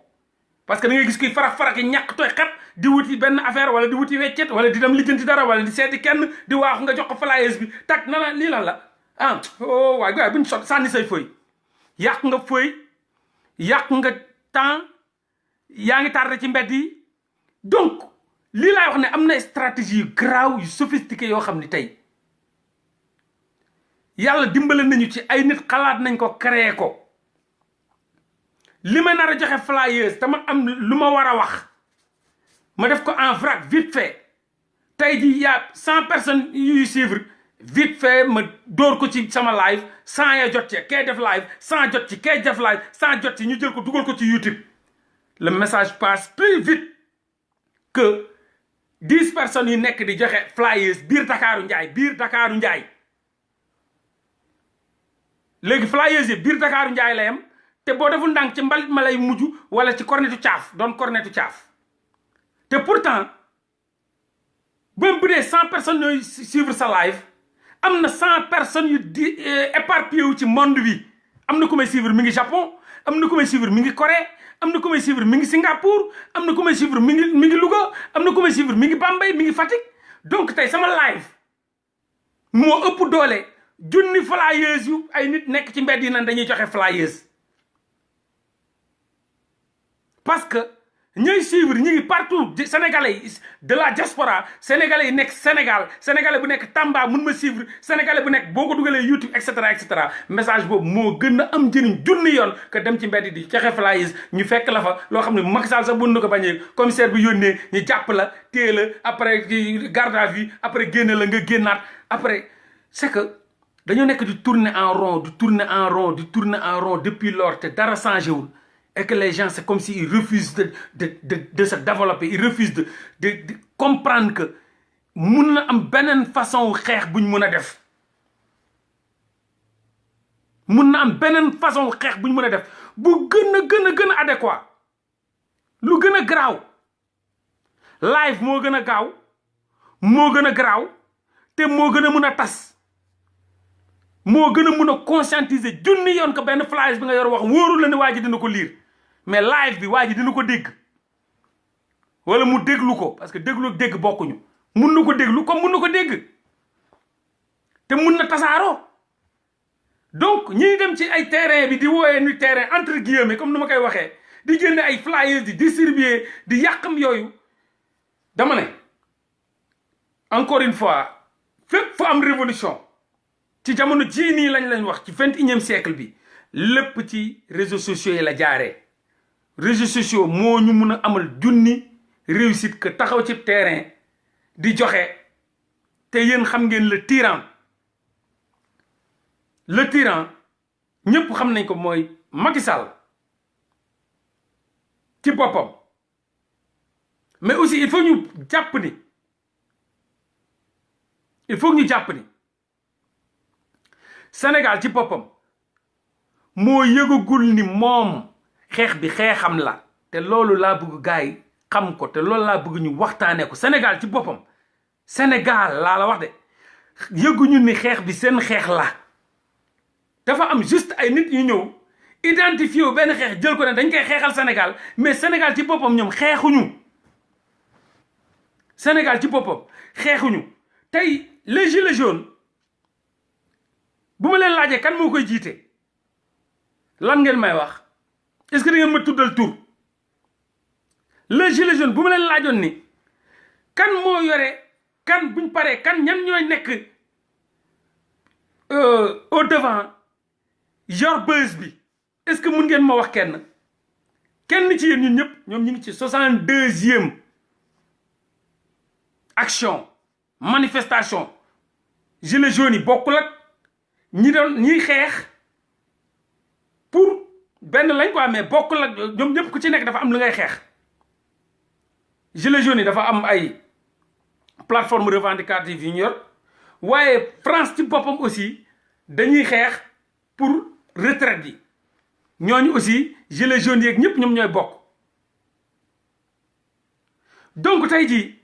parce que da ngay gis kuy farax yi ñàkk tooy xep di wuti benn affaire wala di wuti weccet wala di dem lijjanti dara wala di seeti kenn di waaxu nga jox ko flyers bi tak na la lii lan la ah oh waay buñ sot sànni say feuille yàq nga feuille yàq nga temps yaa ngi tardé ci mbedd yi donc lii laay wax ne am na stratégie yu graaw yu sophistiqué yoo xam ni tey yàlla dimbale nañu ci ay nit xalaat nañ ko créer ko li ma nar a joxe flyers te ma am lu ma war a wax ma def ko en vrac vite fait tey ji y'a 100 personnes yuy suivre vite fait ma dóor ko ci sama live 100 ya jot ci kay def live 100 jot ci kay def live 100 jot ci ñu jël ko dugal ko ci YouTube le message passe plus vite que 10 personnes yu nekk di joxe flyers biir Dakaaru Njaay léegi flyers yi biir Dakaaru Njaay la yem te boo deful ndànk ci mbalit ma lay mujj wala ci cornetu caaf doon cornetu caaf te pourtant même bu dee 100 personnes ñooy suivre sa live am na 100 personnes yu di éparpillé wu ci monde bi am na ku may suivre mi ngi Japon am na ku may suivre mi ngi Corée am na ku may suivre mi ngi Singapour am na ku may suivre mi ngi Louga am na ku may suivre mi ngi Bambey mi ngi Fatick donc tey sama live moo ëpp doole junni flyers yu ay nit nekk ci mbedd yi nan dañuy joxe flyers parce que ñooy suivre ñi ngi partout sénégalais yi de la diaspora sénégalais yi nekk sénégalais bu nekk Tamba mun ma suivre sénégalais bu nekk boo ko dugalee YouTube et cetera message boobu moo gën a am njëriñ junni yoon que dem ci mbedd di joxe flyers ñu fekk la fa loo xam ne Macky Sall sax mën na ko bañee commissaire bi yónnee ñu jàpp la téye la après garde à vue après génne la nga génnaat après c'est que dañoo nekk di tourner en rond depuis lors te dara changé wul et que les gens c'est comme si ils refusent de se développer ils refusent de comprendre que mun na am beneen façon xeex buñ mun a def mun na am beneen façon xeex buñ mun a def bu gën a adéquat lu gën a garaaw live moo gën a gaaw moo gën a garaaw te moo gën a mun a tas moo gën a mun a conscientiser junni yoon ko benn flyers bi nga yor wax wóorul la ne waa ji dina ko lire mais live bi waa ji dina ko dégg wala mu déglu ko parce que déglu ak dégg bokkuñu mun na ko déglu comme mun na ko dégg te mun na tasaaroo donc ñi dem ci ay terrain bi di wooyee ni terrain entre guillemets comme nu ma koy waxee di génne ay flyers di distribuer di yàqam yooyu dama ne encore une fois fépp fu am révolution ci jamono jii nii lañ wax ci 21e siècle bi lépp ci réseaux sociaux yi la jaaree réseaux sociaux moo ñu mun a amal junni réussite que taxaw ci terrain di joxe te yéen xam ngeen le tyran ñëpp xam nañ ko mooy Macky Sall ci boppam mais aussi il faut ñu jàpp ni Sénégal ci boppam moo yëgagul ni moom xeex bi xeexam la te loolu laa bëgg gars yi xam ko te loolu laa bëgg ñu waxtaanee ko Sénégal ci boppam Sénégal laa la wax de yëguñu ni xeex bi seen xeex la dafa am juste ay nit ñu ñëw identifié wu benn xeex jël ko ne dañ koy xeexal Sénégal mais Sénégal ci boppam ñoom xeexuñu Sénégal ci boppam xeexuñu tey les gilets jaunes bu ma leen laajee kan moo koy jiite lan ngeen may wax est-ce que da ngeen ma tuddal tur le gilet jaune bu ma leen laajoon ni kan moo yore kan buñ paree kan ñan ñooy nekk au devant yor buzz bi est-ce que mun ngeen ma wax kenn ci yéen ñun ñëpp ñoom ñu ngi ci 62e action manifestation gilet jaune yi bokkul ak ñiy xeex pour benn lañ quoi mais bokkul ak ñoom ñëpp ku ci nekk dafa am lu ngay xeex gilet jaune yi dafa am ay plateforme revendicative yu ñu yor waaye France ci boppam aussi dañuy xeex pour retraite yi ñooñu aussi gilet jaune yeeg ñëpp ñoom ñooy bokk donc tey jii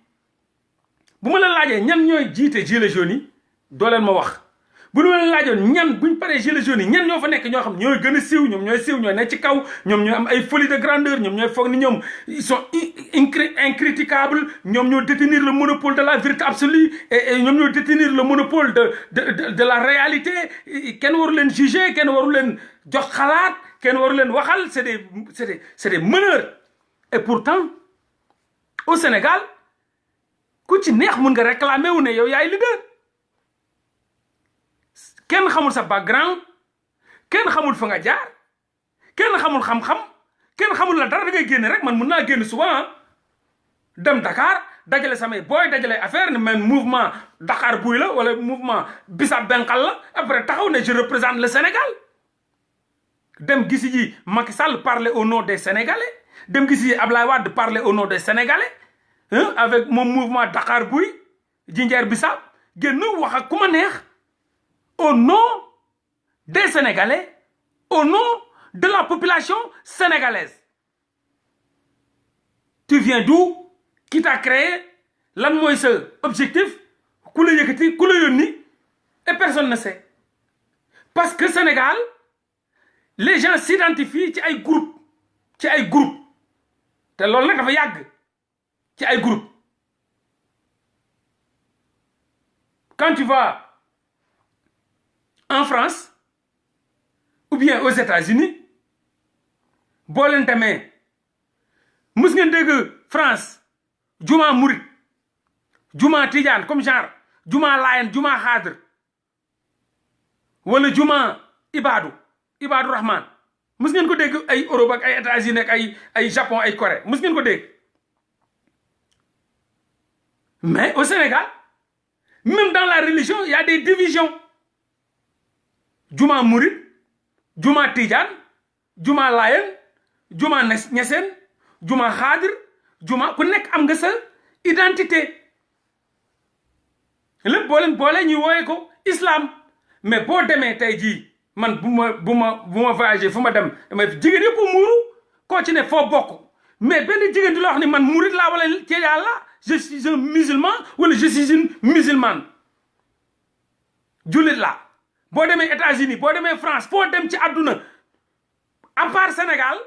bu ma la laajee ñan ñooy jiite gilet jaune yi doo leen ma wax bu ma la laajoon ñan buñ paree gilet jaune yi ñan ñoo fa nekk ñoo xam ñooy gën a siiw ñoom ñooy nekk ci kaw ñoom ñooy am ay folie de grandeur ñoom ñooy foog ni ñoom ils sont incriticables ñoom ñoo détenir le monopole de la vérité absolue et ñoom ñoo détenir le monopole de la réalité kenn waru leen juger kenn waru leen jox xalaat kenn waru leen waxal c'est des meneurs et pourtant au Sénégal ku ci neex mun nga réclamer wu ne yow yaay leader kenn xamul sa background kenn xamul fa nga jaar kenn xamul xam-xam kenn xamul la dara da ngay génn rek man mun naa génn souvent dem Dakar dajale samay booy dajale affaire ne man mouvement Dakar buy la wala mouvement Bissap Benqal la après taxaw ne je représente le Sénégal dem gisi ji Macky Sall parler au nom des Sénégalais dem gisi ji Ablaye Wade parler au nom des Sénégalais avec mon mouvement Dakar buy Jinjeer Bissap génn wax ak ku ma neex au nom des Sénégalais au nom de la population sénégalaise tu viens d'où qui t'a créé lan mooy sa objectif ku la yëkkati ku la yónni et personne ne sait parce que Sénégal les gens s'identifient ci ay groupe te loolu nag dafa yàgg ci ay groupe quand tu vas en France ou bien aux États-Unis boo leen demee mus ngeen dégg France juma murit juma tijaan comme genre juma laayen juma xaadir wala juma ibaadu rahman mus ngeen ko dégg ay Europe ak ay États-Unis ak ay Japon ay Corée mus ngeen ko dégg mais au Sénégal même dans la religion il y a des divisions juma murit juma tijaan juma laayen juma ñeseen juma xaadir juma ku nekk am nga sa identité lépp boole ñuy wooye ko islam mais boo demee tey jii man bu ma voyagé fu ma dem damay jigéen yëpp muuru koo ci ne foo bokk mais benn jigéen di la wax ni man murit laa wala ci yàlla je suis un musulman wala je suis une musulmane jullit laa boo demee États-Unis boo demee France foo dem ci àdduna à part Sénégal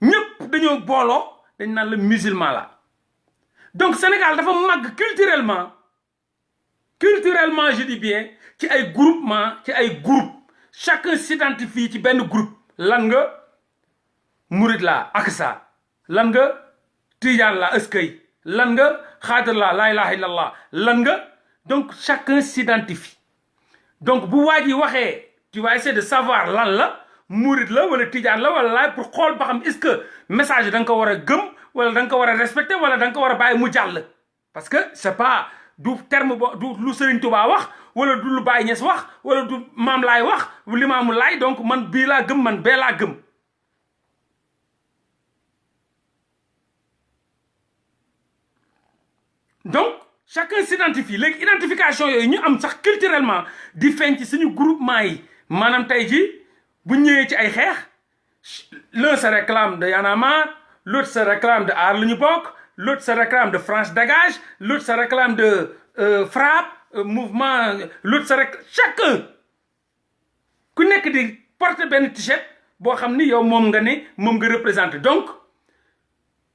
ñëpp dañoo booloo dañ naan la musulman la donc Sénégal dafa màgg culturellement je dis bien ci ay groupement ci ay groupe chacun s'identifie ci benn groupe lan nga murid la ak sa lan nga tijaan la ëskay lan nga xaadir la ilaha illallah lan nga donc chacun s'identifie donc bu waa ji waxee tu vas essayer de savoir lan la murid la wala tijaan la wala laay pour xool ba xam est-ce que message da nga ko war a gëm wala da nga ko war a respecter wala da nga ko war a bàyyi mu jàll parce que c'est pas du terme du lu Serigne Touba wax wala du lu Baye Niass wax wala du Maam Laay wax Limaamu Laay donc man bii laa gëm man bee laa gëm donc chacun s'identifie léegi identification yooyu ñu am sax culturellement di feeñ ci suñu groupement yi maanaam tey jii bu ñëwee ci ay xeex l'un se réclame de Y'en a marre l'autre se réclame de Aar Li Ñu Bokk l'autre se réclame de France Dégage l'autre se réclame de FRAPP mouvement l'autre se réclame chacun ku nekk di porter benn t-shirt boo xam ni yow moom nga ne moom nga représenté donc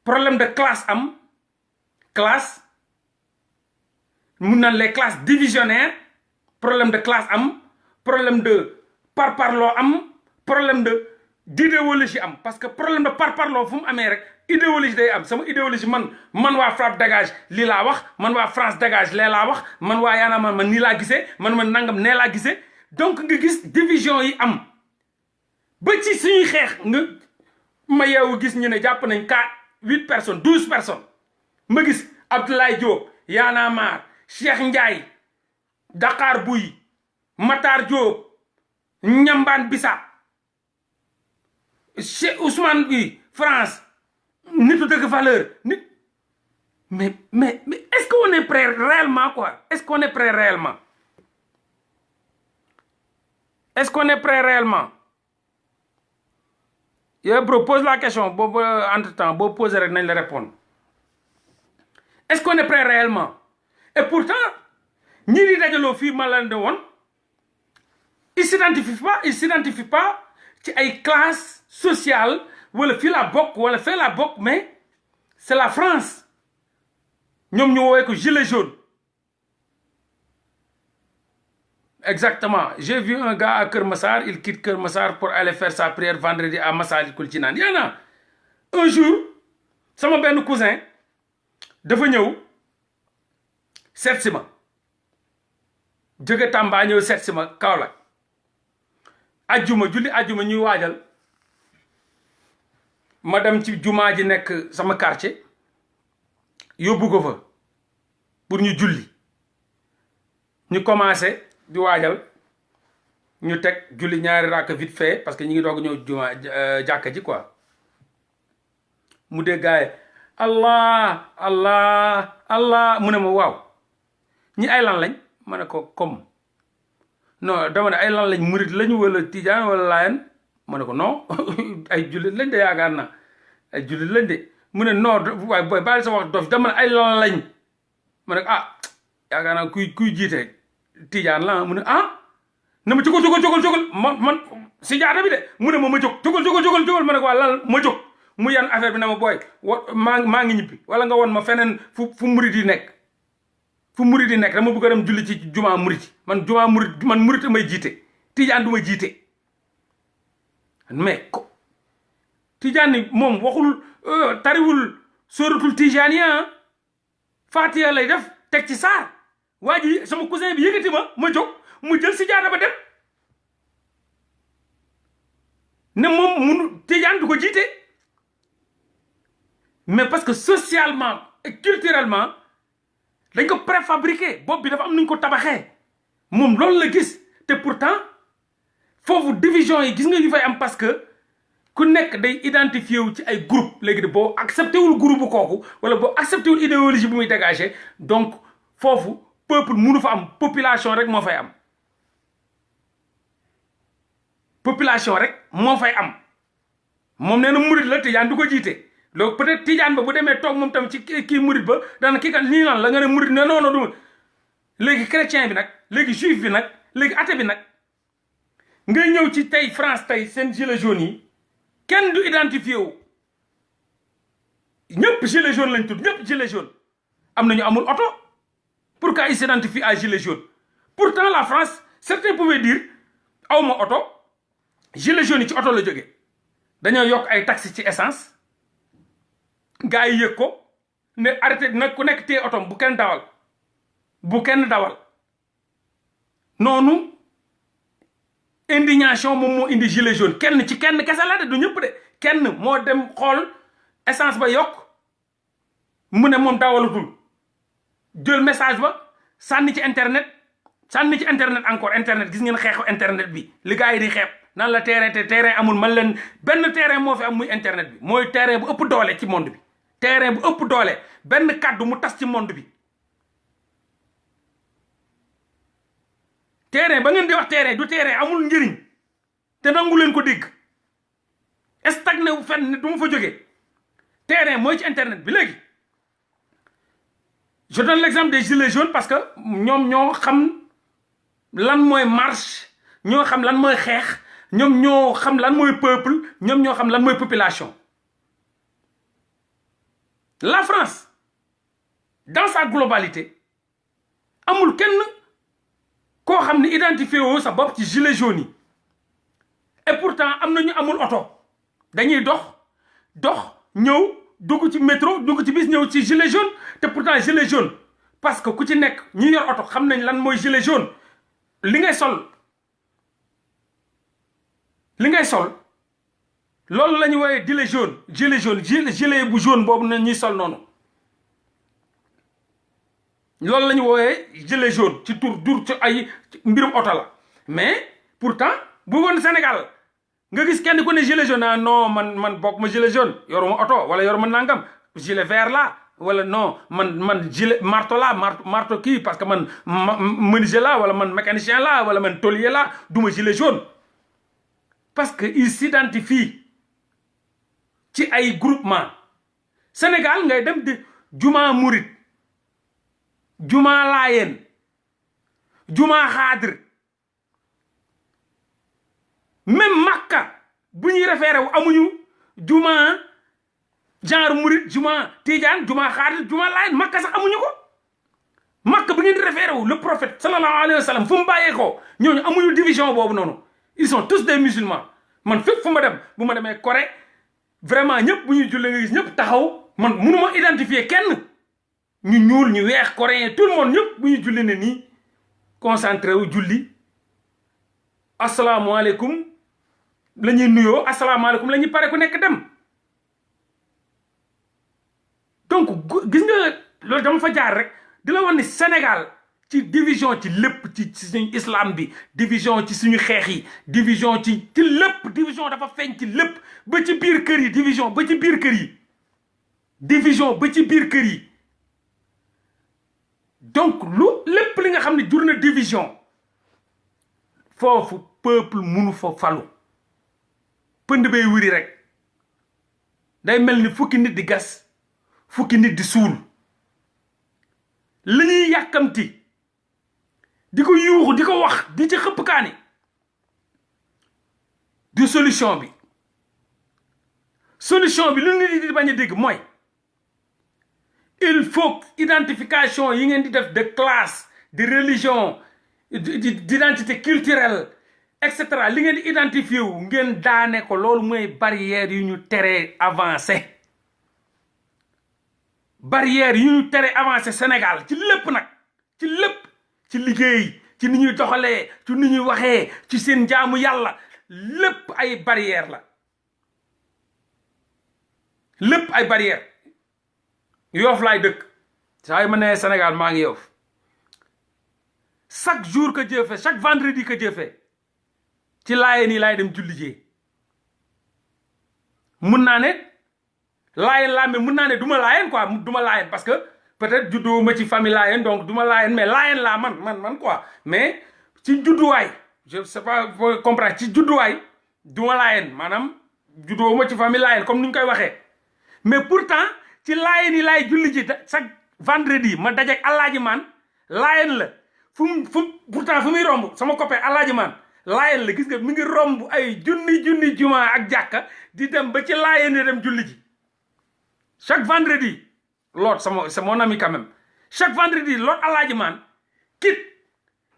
problème de classe am classe mun na les classes divisionnaires problème de classe am problème de parparloo am problème de d'idéologie am parce que problème de parparloo fu mu amee rek idéologie day am sama idéologie man waa FRAPP dégage lii laa wax man waa France dégage lee laa wax man waa Y'en a marre man nii laa gisee man nangam nee laa gisee donc nga gis division yi am ba ci suñuy xeex nga ma yeewu gis ñu ne jàpp nañ 8 personnes 12 personnes ma gis Abdoulaye Diop Y'en a marre Cheikh Ndiaye Dakar Bouy Matar Diop Ñambaan Bisa Cheikh Ousmane bi France nitu dëgg valeur nit mais est-ce qu'on est prêt réellement quoi est-ce qu'on est prêt réellement est-ce qu'on est prêt réellement yow bro pose la question boobu entre temps boo posé rek nañ la répondre est-ce qu'on est prêt réellement et pourtant ñii di dajaloo fii ma leen di woon il s'identifie pas ci ay classe sociale wala fii la bokk wala fee la bokk mais c'est la France ñoom ñu woowee ko gilet jaune exactement j'ai vu un gars à Keur Massar il quitte Keur Massar pour aller faire sa prière vendredi à Massalikul Jinaan yaana un jour sama benn cousin dafa ñëw seet si ma jóge Tamba ñëw seet si ma Kaolack julli ajjuma ñuy waajal ma dem ci jumaa ji nekk sama quartier yóbbu ko fa pour ñu julli ñu commencé di waajal ñu teg julli ñaari rakk vite fait parce que ñu ngi doog ñëw jumaa jàkka ji quoi mu dee gaay allah allah allah mu ne ma waaw ñi ay lan lañ ma ne ko comme non dama ne ay lan lañ murit lañu wala tijaan wala laayan ma ne ko non ay jullit lañ de yaakaar naa ay jullit lañ de mu ne non waaye booy bàyyi sa wax dof dama ne ay lan lañ ma ne ah yaakaar naa kuy jiite tijaan la mu ne na ma jógal man si jaata bi de mu ne ma jóg jógal ma ne ko waa lan ma jóg mu yan affaire bi na ma booy maa ngi ñibbi wala nga won ma feneen fu murit yi nekk fu murit yi nekk dama bëgg a dem julli ci jumaa murit man murit may jiite tijaan du ma jiite mais ko tijaan ni moom waxul tariwul sóoratul tijaan yi Fatiha lay def teg ci saar waa ji sama cousin bi yëkkati ma jóg mu jël si jaada ba dem ne moom munu tijaan du ko jiite mais parce que socialement et culturellement dañ ko préfabriqué bopp bi dafa am nuñ ko tabaxee moom loolu la gis te pourtant foofu division yi gis nga yu fay am parce que ku nekk day identifié wu ci ay groupe léegi de boo accepté wul groupe kooku wala boo accepté wul idéologie bu muy dégagé donc foofu peuple munu fa am population rek moo fay am population rek moo fay am moom nee na murit la tijaan du ko jiite donc peut-être tijaan ba bu demee toog moom tam ci kii murit ba daana kii kat nii lan la nga ne murit ne non du léegi chrétien bi nag léegi juif bi nag léegi athée bi nag ngay ñëw ci tey France tey seen gilet jaune yi kenn du identifié wu ñëpp gilet jaune lañ tudd ñëpp gilet jaune am nañu amul oto pourquoi ils s'identifient à gilet jaune pourtant la France certains pouvaient dire awma oto gilet jaune yi ci oto la jóge dañoo yokk ay taxes ci essence gars yi yëg ko ne arrêté nag ku nekk téye otom bu kenn dawal noonu indignation moom moo indi gilet jaune kenn kese la de du ñëpp de kenn moo dem xool essence ba yokk mu ne moom dawalatul jël message ba sànni ci internet encore internet gis ngeen xeexu internet bi li gars yi di xeeb nan la terrain amul man leen benn terrain moo fi am muy internet bi mooy terrain bu ëpp doole ci monde bi terrain bu ëpp doole benn kàddu mu tas ci monde bi terrain ba ngeen di wax terrain du terrain amul njëriñ te nangu leen ko dégg stagné wu fenn ne du ma fa jógee terrain mooy ci internet bi léegi je donne l'exemple des gilets jaunes parce que ñoom ñoo xam lan mooy marche ñoo xam lan mooy xeex ñoom ñoo xam lan mooy peuple ñoom ñoo xam lan mooy population la France dans sa globalité amul kenn koo xam ne identifié woo sa bopp ci gilet jaune yi et pourtant am na ñu amul oto dañuy dox ñëw dugg ci métro dugg ci bis ñëw ci gilet jaune te pourtant gilet jaune parce que ku ci nekk ñi yor oto xam nañ lan mooy gilet jaune li ngay sol loolu la ñu wooyee gilet jaune gilet bu jaune boobu na ñuy sol noonu loolu la ñu wooyee gilet jaune ci dur ci ay mbirum oto la mais pourtant bu woon Sénégal nga gis kenn ku ne gilet jaune ah non man bokk ma gilet jaune yoruma oto wala yoruma nangam gilet vert la wala non man gilet marteau la marteau kii parce que man menuisier la wala man mécanicien la wala man tôlier la duma gilet jaune parce que il s'identifie ci ay groupement Sénégal ngay dem di juma murit juma laayeen juma xaadir même Makka bu ñuy référé wu amuñu juma genre murit juma tijaan juma xaadir juma laayeen Makka sax amuñu ko Makka bu ngeen di référé wu le prophète sallallahu alayhi wa sallam fu mu bàyyee ko ñooñu amuñu division boobu noonu ils sont tous des musulmans man fépp fu ma dem bu ma demee Corée vraiment ñëpp bu ñuy julli nga gis ñëpp taxaw man mënu ma identifier kenn ñu ñuul ñu weex coréen tout le monde ñëpp bu ñuy julli ne nii concentré wu julli asalaamaaleykum la ñuy nuyoo asalaamaaleykum la ñuy pare ku nekk dem donc gis nga loolu dama fa jaar rek di la wax ni Sénégal ci division ci lépp ci suñu islam bi division ci suñu xeex yi division ci lépp division dafa feeñ ci lépp ba ci biir kër yi division ba ci biir kër yi division ba ci biir kër yi donc lu lépp li nga xam ne jur na division foofu peuple munu fa falu pënd bay wuri rek day mel ni fukki nit di gas fukki nit di suul li ñuy yàkkamti di ko yuuxu di ko wax di ci xëpp kaani du solution bi lu nit di bañ a dégg mooy il faut identification yi ngeen di def de classe de religion d'identité culturelle et cetera li ngeen di identifié wu ngeen daane ko loolu mooy barrière yu ñu teree avancé barrière yu ñu teree avancé Sénégal ci lépp nag ci lépp ci liggéey ci ni ñuy doxalee ci ni ñuy waxee ci seen jaamu yàlla lépp ay barrière la lépp ay barrière Yoff laay dëkk saa yi ma nee Sénégal maa ngi Yoff chaque jour que Dieu fait chaque vendredi que Dieu fait ci laayeen yi laay dem julli jee mun naa ne laayeen laa mais mun naa ne du ma laayeen quoi du ma laayeen parce que peut-être juddu ma ci famille laayeen donc du ma laayeen mais laayeen laa man quoi mais ci judduwaay je sais pas faut comprendre ci judduwaay du ma laayeen maanaam juddoo ma ci famille laayeen comme ni ñu koy waxee mais pourtant ci laayeen yi laay julli ji chaque vendredi ma dajeek Alaaji Maan laayeen la pourtant fu muy romb sama copain Alaaji Maan laayeen la gis nga mi ngi romb ay junni juma ak jàkka di dem ba ci laayeen yi dem julli ji chaque vendredi loot c'est mon ami quand même chaque vendredi loot Alaaji Maan kit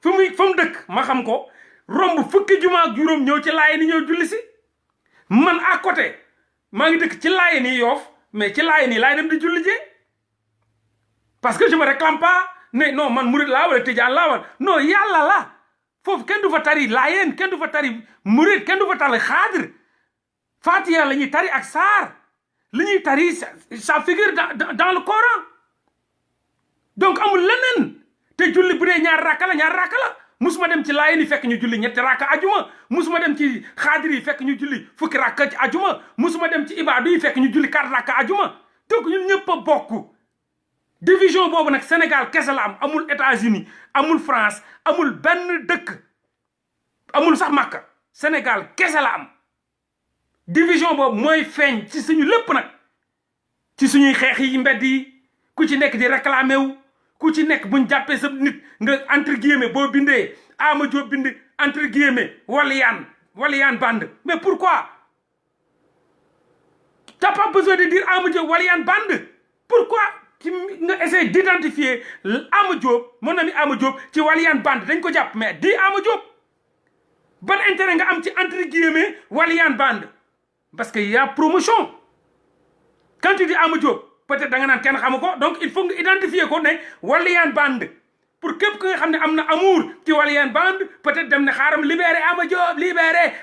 fu mu dëkk ma xam ko romb fukki juma ak juróom ñëw ci laayeen yi ñëw julli si man à côté maa ngi dëkk ci laayeen yi Yoff mais ci laayeen yi laay dem di julli jee parce que je me réclame pas ne non man murid laa wala tijaan laa wala non yàlla la foofu kenn du fa tari laayeen kenn du fa tari murid kenn du fa tari xaadir Fatiha la ñuy tari ak saar li ñuy tari ça figure dans le Coran donc amul leneen te julli bu dee ñaar rakka la musuma dem ci laayeen yi fekk ñu julli ñetti rakka ajuma musuma dem ci xaadir yi fekk ñu julli fukki rakka ci ajuma musuma dem ci ibaadu yi fekk ñu julli 4 rakka ajuma donc ñun ñëpp a bokk division boobu nag Sénégal kese la am amul États-Unis amul France amul benn dëkk amul sax Makka Sénégal kese la am division boobu mooy feeñ ci suñu lépp nag ci suñuy xeex yi mbedd yi ku ci nekk di réclamer wu ku ci nekk buñ jàppee sa nit nga entre guillemets boo bindee Ama Diop bind entre guillemets waliyaan bande mais pourquoi t'as pas besoin de dire Ama Diop waliyaan bande pourquoi ci nga essayer d'identifier Ama Diop mon ami Ama Diop ci waliyaan bande dañ ko jàpp mais di Ama Diop ban intérêt nga am ci entre guillemets waliyaan bande parce que y a promotion quand tu dis Ama Diop peut-être da nga naan kenn xamu ko donc il faut nga identifier ko ne Waliyaan Band pour képp ki nga xam ne am na amour ci Waliyaan Band peut-être dem ne xaaram libérer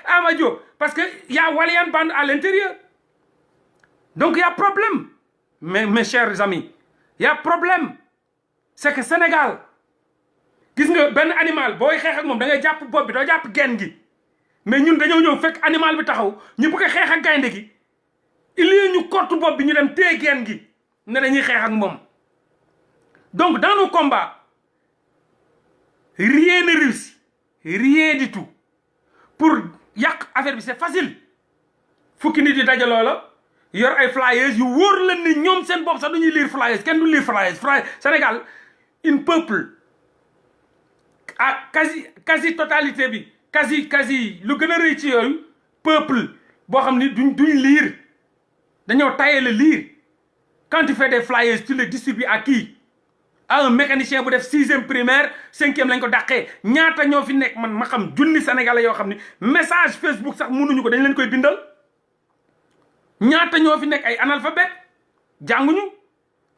Ama Diop parce que y a Waliyaan Band à l'intérieur donc y a problème mes chers amis y a problème c'est que Sénégal gis nga benn animal booy xeex ak moom da ngay jàpp bopp bi doo jàpp genn gi mais ñun dañoo ñëw fekk animal bi taxaw ñu bëgg a xeex ak gaynde gi il y ñu kortu bopp bi ñu dem téye genn gi ne dañuy xeex ak moom donc dans nos combats rien ne réussit rien du tout pour yàq affaire bi c'est facile fukki nit yi dajaloo la yor ay flyers yu wóor la ni ñoom seen bopp sax duñuy lire flyers kenn du lire flyers Sénégal une peuple à quasi totalité bi quasi lu gën a rëy ci yooyu peuple boo xam ni duñ lire dañoo tailler le lire quand tu fais des flyers tu les distribues à qui à un mécanicien bu def 6e primaire 5e lañ ko dàqee ñaata ñoo fi nekk man ma xam junni sénégalais yoo xam ni message Facebook sax mënuñu ko dañ leen koy bindal ñaata ñoo fi nekk ay analphabète jànguñu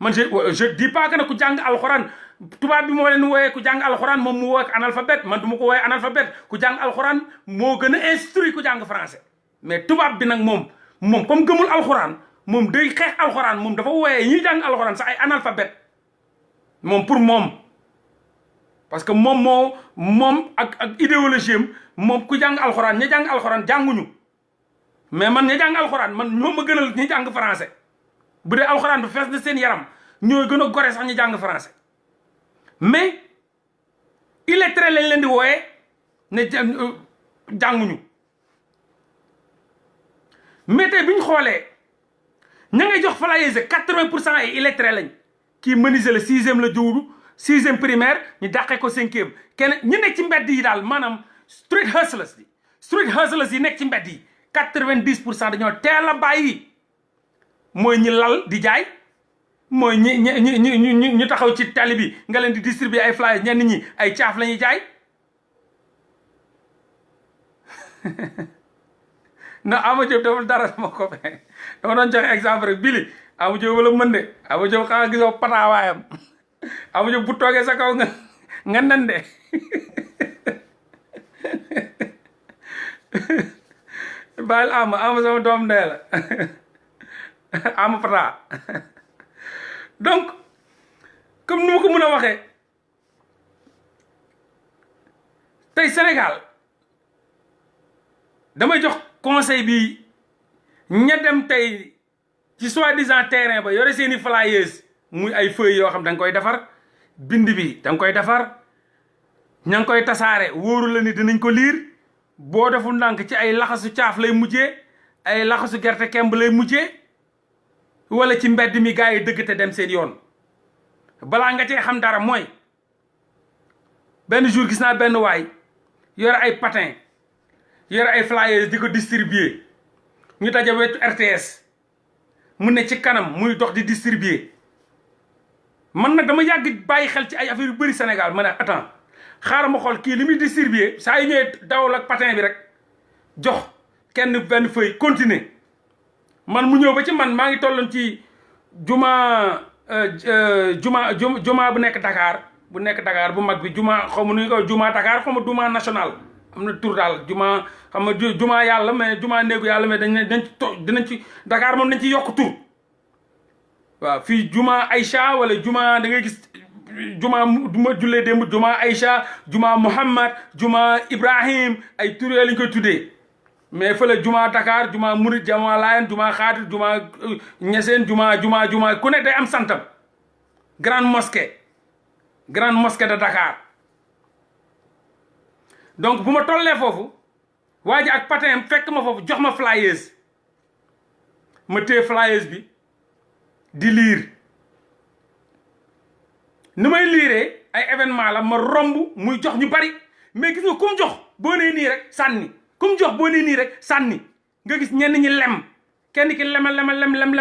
man je dis pas que ne ku jàng alxuraan tubaab bi moo leen wooyee ku jàng alxuraan moom mu wooyee analphabète man du ma ko wooyee analphabète ku jàng alxuraan moo gën a instruit ku jàng français mais tubaab bi nag moom comme gëmul alxuraan moom day xeex alxuraan moom dafa wooyee ñi jàng alxuraan sax ay analphabète moom pour moom parce que moom ak idéologie am moom ku jàng alxuraan ña jàng alxuraan jànguñu mais man ña jàng alxuraan man ñoo ma gënal ñi jàng français bu dee alxuraan bi fees na seen yaram ñooy gën a gore sax ñi jàng français mais illettré lañ leen di wooyee ne jànguñu mais tey bi ñu xoolee ña ngay jox flyers 80% ay illettré lañ kii menuisier la 6e la juudu 6e primaire ñu dàqee ko 5e kenn ñu nekk ci mbedd yi daal maanaam street hustlers yi nekk ci mbedd yi 90% dañoo teel a bàyyi mooy ñi lal di jaay mooy ñu taxaw ci tali bi nga leen di distribuer ay flyers ñenn ñi ay caaf la ñuy jaay non Ama Diop deful dara sama copain dama doon joxe exemple rek bili Ama Diop wala mën de Ama Diop xanaa gisoo pataawaayam Ama Diop bu toogee sa kaw nga nen de bàyyil ama sama doom ndey la ama pata donc comme ni ma ko mën a waxee tey Sénégal damay jox conseil bi ña dem tey ci soi-disant terrain ba yore seeni flyers muy ay feuilles yoo xam da nga koy defar bind bi da nga koy defar ña ngi koy tasaare wóoru la ni dinañ ko liir boo deful ndànk ci ay laxasu caaf lay mujjee ay laxasu gerte kemb lay mujjee wala ci mbedd mi gars yi dëgg te dem seen yoon balaa nga cee xam dara mooy benn jour gis naa benn waay yore ay patin yore ay flyers di ko distribuer ñu daje wetu RTS mu ne ci kanam muy dox di distribuer man nag dama yàgg bàyyi xel ci ay affaire yu bëri Sénégal ma ne attends xaaral ma xool kii li muy distribuer saa yu ñëwee dawal ak patin bi rek jox kenn benn feuille continuer man mu ñëw ba ci man maa ngi tolloon ci juma bu nekk Dakar bu mag bi juma xaw ma nu ko juma Dakar xaw ma juma national am na tur daal juma xam nga juma yàlla mais juma néegu yàlla mais dinañ ci Dakar moom dañ ci yokk tur waaw fii juma Aïcha wala juma da ngay gis juma du ma jullee démb juma Aïcha juma Muhammad juma Ibrahim ay tur yooyu lañ koy tuddee mais fële juma Dakar juma Murid juma Layen juma Xaadir juma Ñeseen juma ku ne day am santam grande mosquée de Dakar donc bu ma tollee foofu waa ji ak patin fekk ma foofu jox ma flyers ma téye flyers bi di liir ni may liiree ay événement la ma romb muy jox ñu bari mais gis nga ku mu jox boo nee nii rek sànni ku mu jox boo nee nii rek sànni nga gis ñenn ñi lem kenn ki lem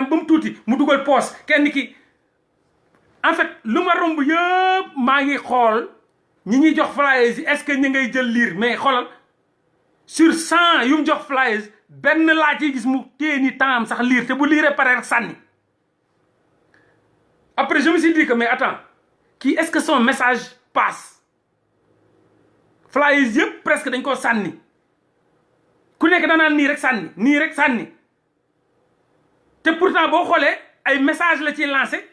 ba mu tuuti mu dugal poos kenn ki en fait lu ma romb yëpp maa ngi xool ñi ñuy jox flyers yi est-ce que ñi ngay jël liir mais xoolal sur 100 yu mu jox flyers benn laa ciy gis mu téye ni temps sax lire te bu lire pare rek sànni. Après je me suis dit que mais attends kii est-ce que son message passe flyers yëpp presque dañ ko sànni ku nekk danaan nii rek sànni nii rek sànni te pourtant boo xoolee ay message la ci lancé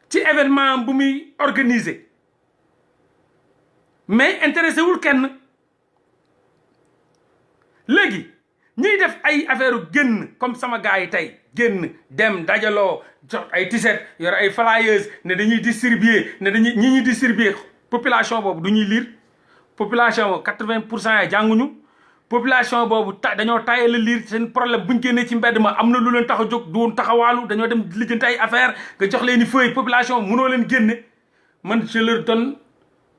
ci événement bu muy organisé mais intéressé wul kenn. léegi ñuy def ay affaire génn comme sama gars yi tey génn dem dajaloo jox ay t-shirt yor ay flyers ne dañuy distribuer ne dañuy ñi ñuy distribuer population boobu du ñuy lire population boobu 80% yi jànguñu population boobu dañoo tayee la lire seen problème buñ génnee ci mbedd ma am na lu leen tax a jóg du woon taxawaalu dañoo dem lijjanti ay affaire nga jox leen ni feuille population mënoo leen génne. man je leur donne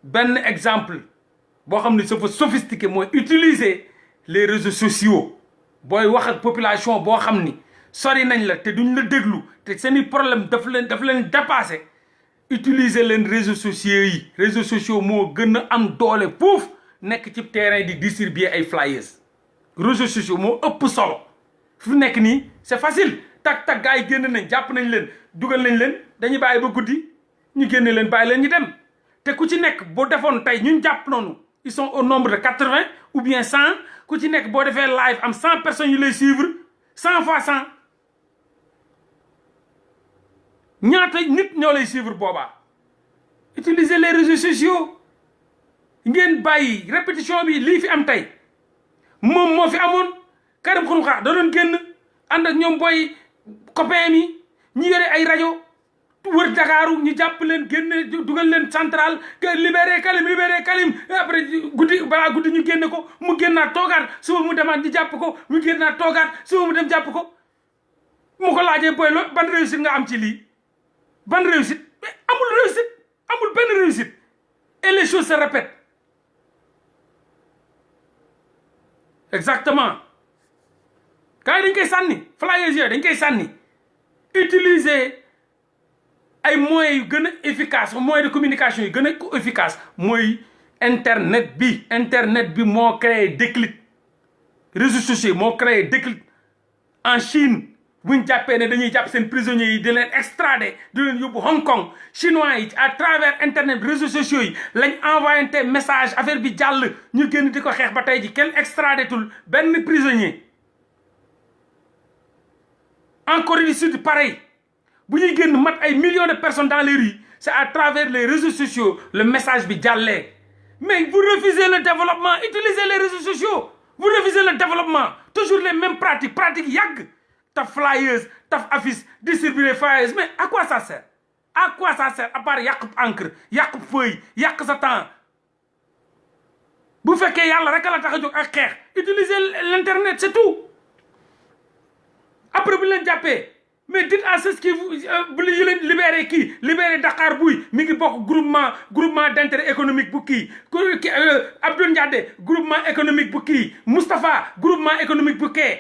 benn exemple boo xam ne c'est sophistiqué mooy utiliser les réseaux sociaux booy wax ak population boo xam ni sori nañ la te duñ la déglu te seeni problème daf leen dépassé utiliser leen réseaux sociaux yi. réseaux sociaux moo gën a am doole foofu nekk ci terrain di distribuer ay flyers. réseaux sociaux moo ëpp solo fu nekk nii c'est facile tak gars yi génn nañ jàpp nañ leen dugal nañ leen dañuy bàyyi ba guddi ñu génne leen bàyyi leen ñu dem te ku ci nekk boo defoon tey ñun jàpp noonu ils sont au nombre de 80 ou bien 100 ku ci nekk boo defee live am 100 personnes yu lay suivre 100 fois 100 ñaata nit ñoo lay suivre boobaa. utiliser les réseaux sociaux ngeen bàyyi répétition bi lii fi am tey moom moo fi amoon Karim Xrum Xax da doon génn ànd ak ñoom booy copain mi ñu yore ay rajo wër Dakaaru ñu jàpp leen génne dugal leen central que libéré Kalim après guddi balaa guddi ñu génne ko mu génnaat toogaat suba mu demaat ñu jàpp ko mu génnaat toogaat suba mu dem jàpp ko mu ko laajee booy lo ban réussite nga am ci lii ban réussite mais amul benn réussite et les choses se répètent exactement gars yi dañ koy sànni flyers yooyu dañ koy sànni utiliser ay moyens yu gën a efficace moyens de communication yu gën a efficace mooy internet bi moo créé déclic réseaux sociaux moo créé déclic en Chine buñ jàppee ne dañuy jàpp seen prisonniers yi di leen extrader di leen yóbbu Hong Kong chinois yi à travers internet réseaux sociaux yi lañ envoyé te message affaire bi jàll ñu génn di ko xeex ba tey ji kenn extradé tul benn prisonnier. en Corée du Sud pareil bu ñuy génn mat ay millions de personnes dans les rues c'est à travers les réseaux sociaux le message bi jàllee. mais vous refusez le développement utilisez les réseaux sociaux vous refusez le développement toujours les mêmes pratiques yàgg. taf flyers taf affiche distribuer flyers mais à quoi ça sert à part yàq encre yàq feuille yàq sa temps bu fekkee yàlla rek la tax a jóg ak xeex utiliser l'internet c'est tout après bu leen jàppee mais dites à ceux qui bu yu leen libéré Dakar buy mi ngi bokk groupement d'intérêt économique bu kii Abdoul Ndiadé groupement économique bu kii Moustapha groupement économique bu kee.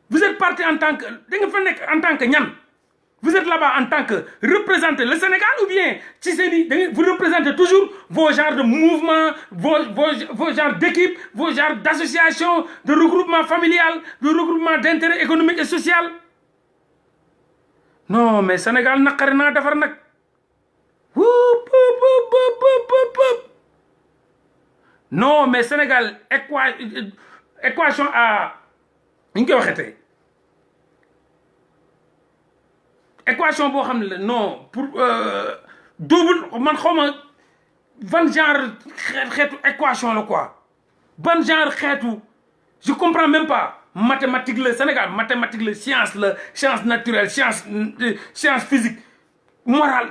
Vous êtes parti en tant que en tant que ñan vous êtes là-bas en tant que représenter le Sénégal ou bien ci seeni vous représentez toujours vos genres de mouvements vos genres d'équipes vos genres d'associations de regroupement familial de regroupement d'intérêt économique et social. non mais Sénégal naqari naa defar nag non mais Sénégal équation à ni ñu koy waxee tey équation boo xam ne la non pour double man xaw ma ban genre xeetu équation la quoi ban genre xeetu je comprends même pas mathématique la Sénégal mathématique la science naturelle science physique morale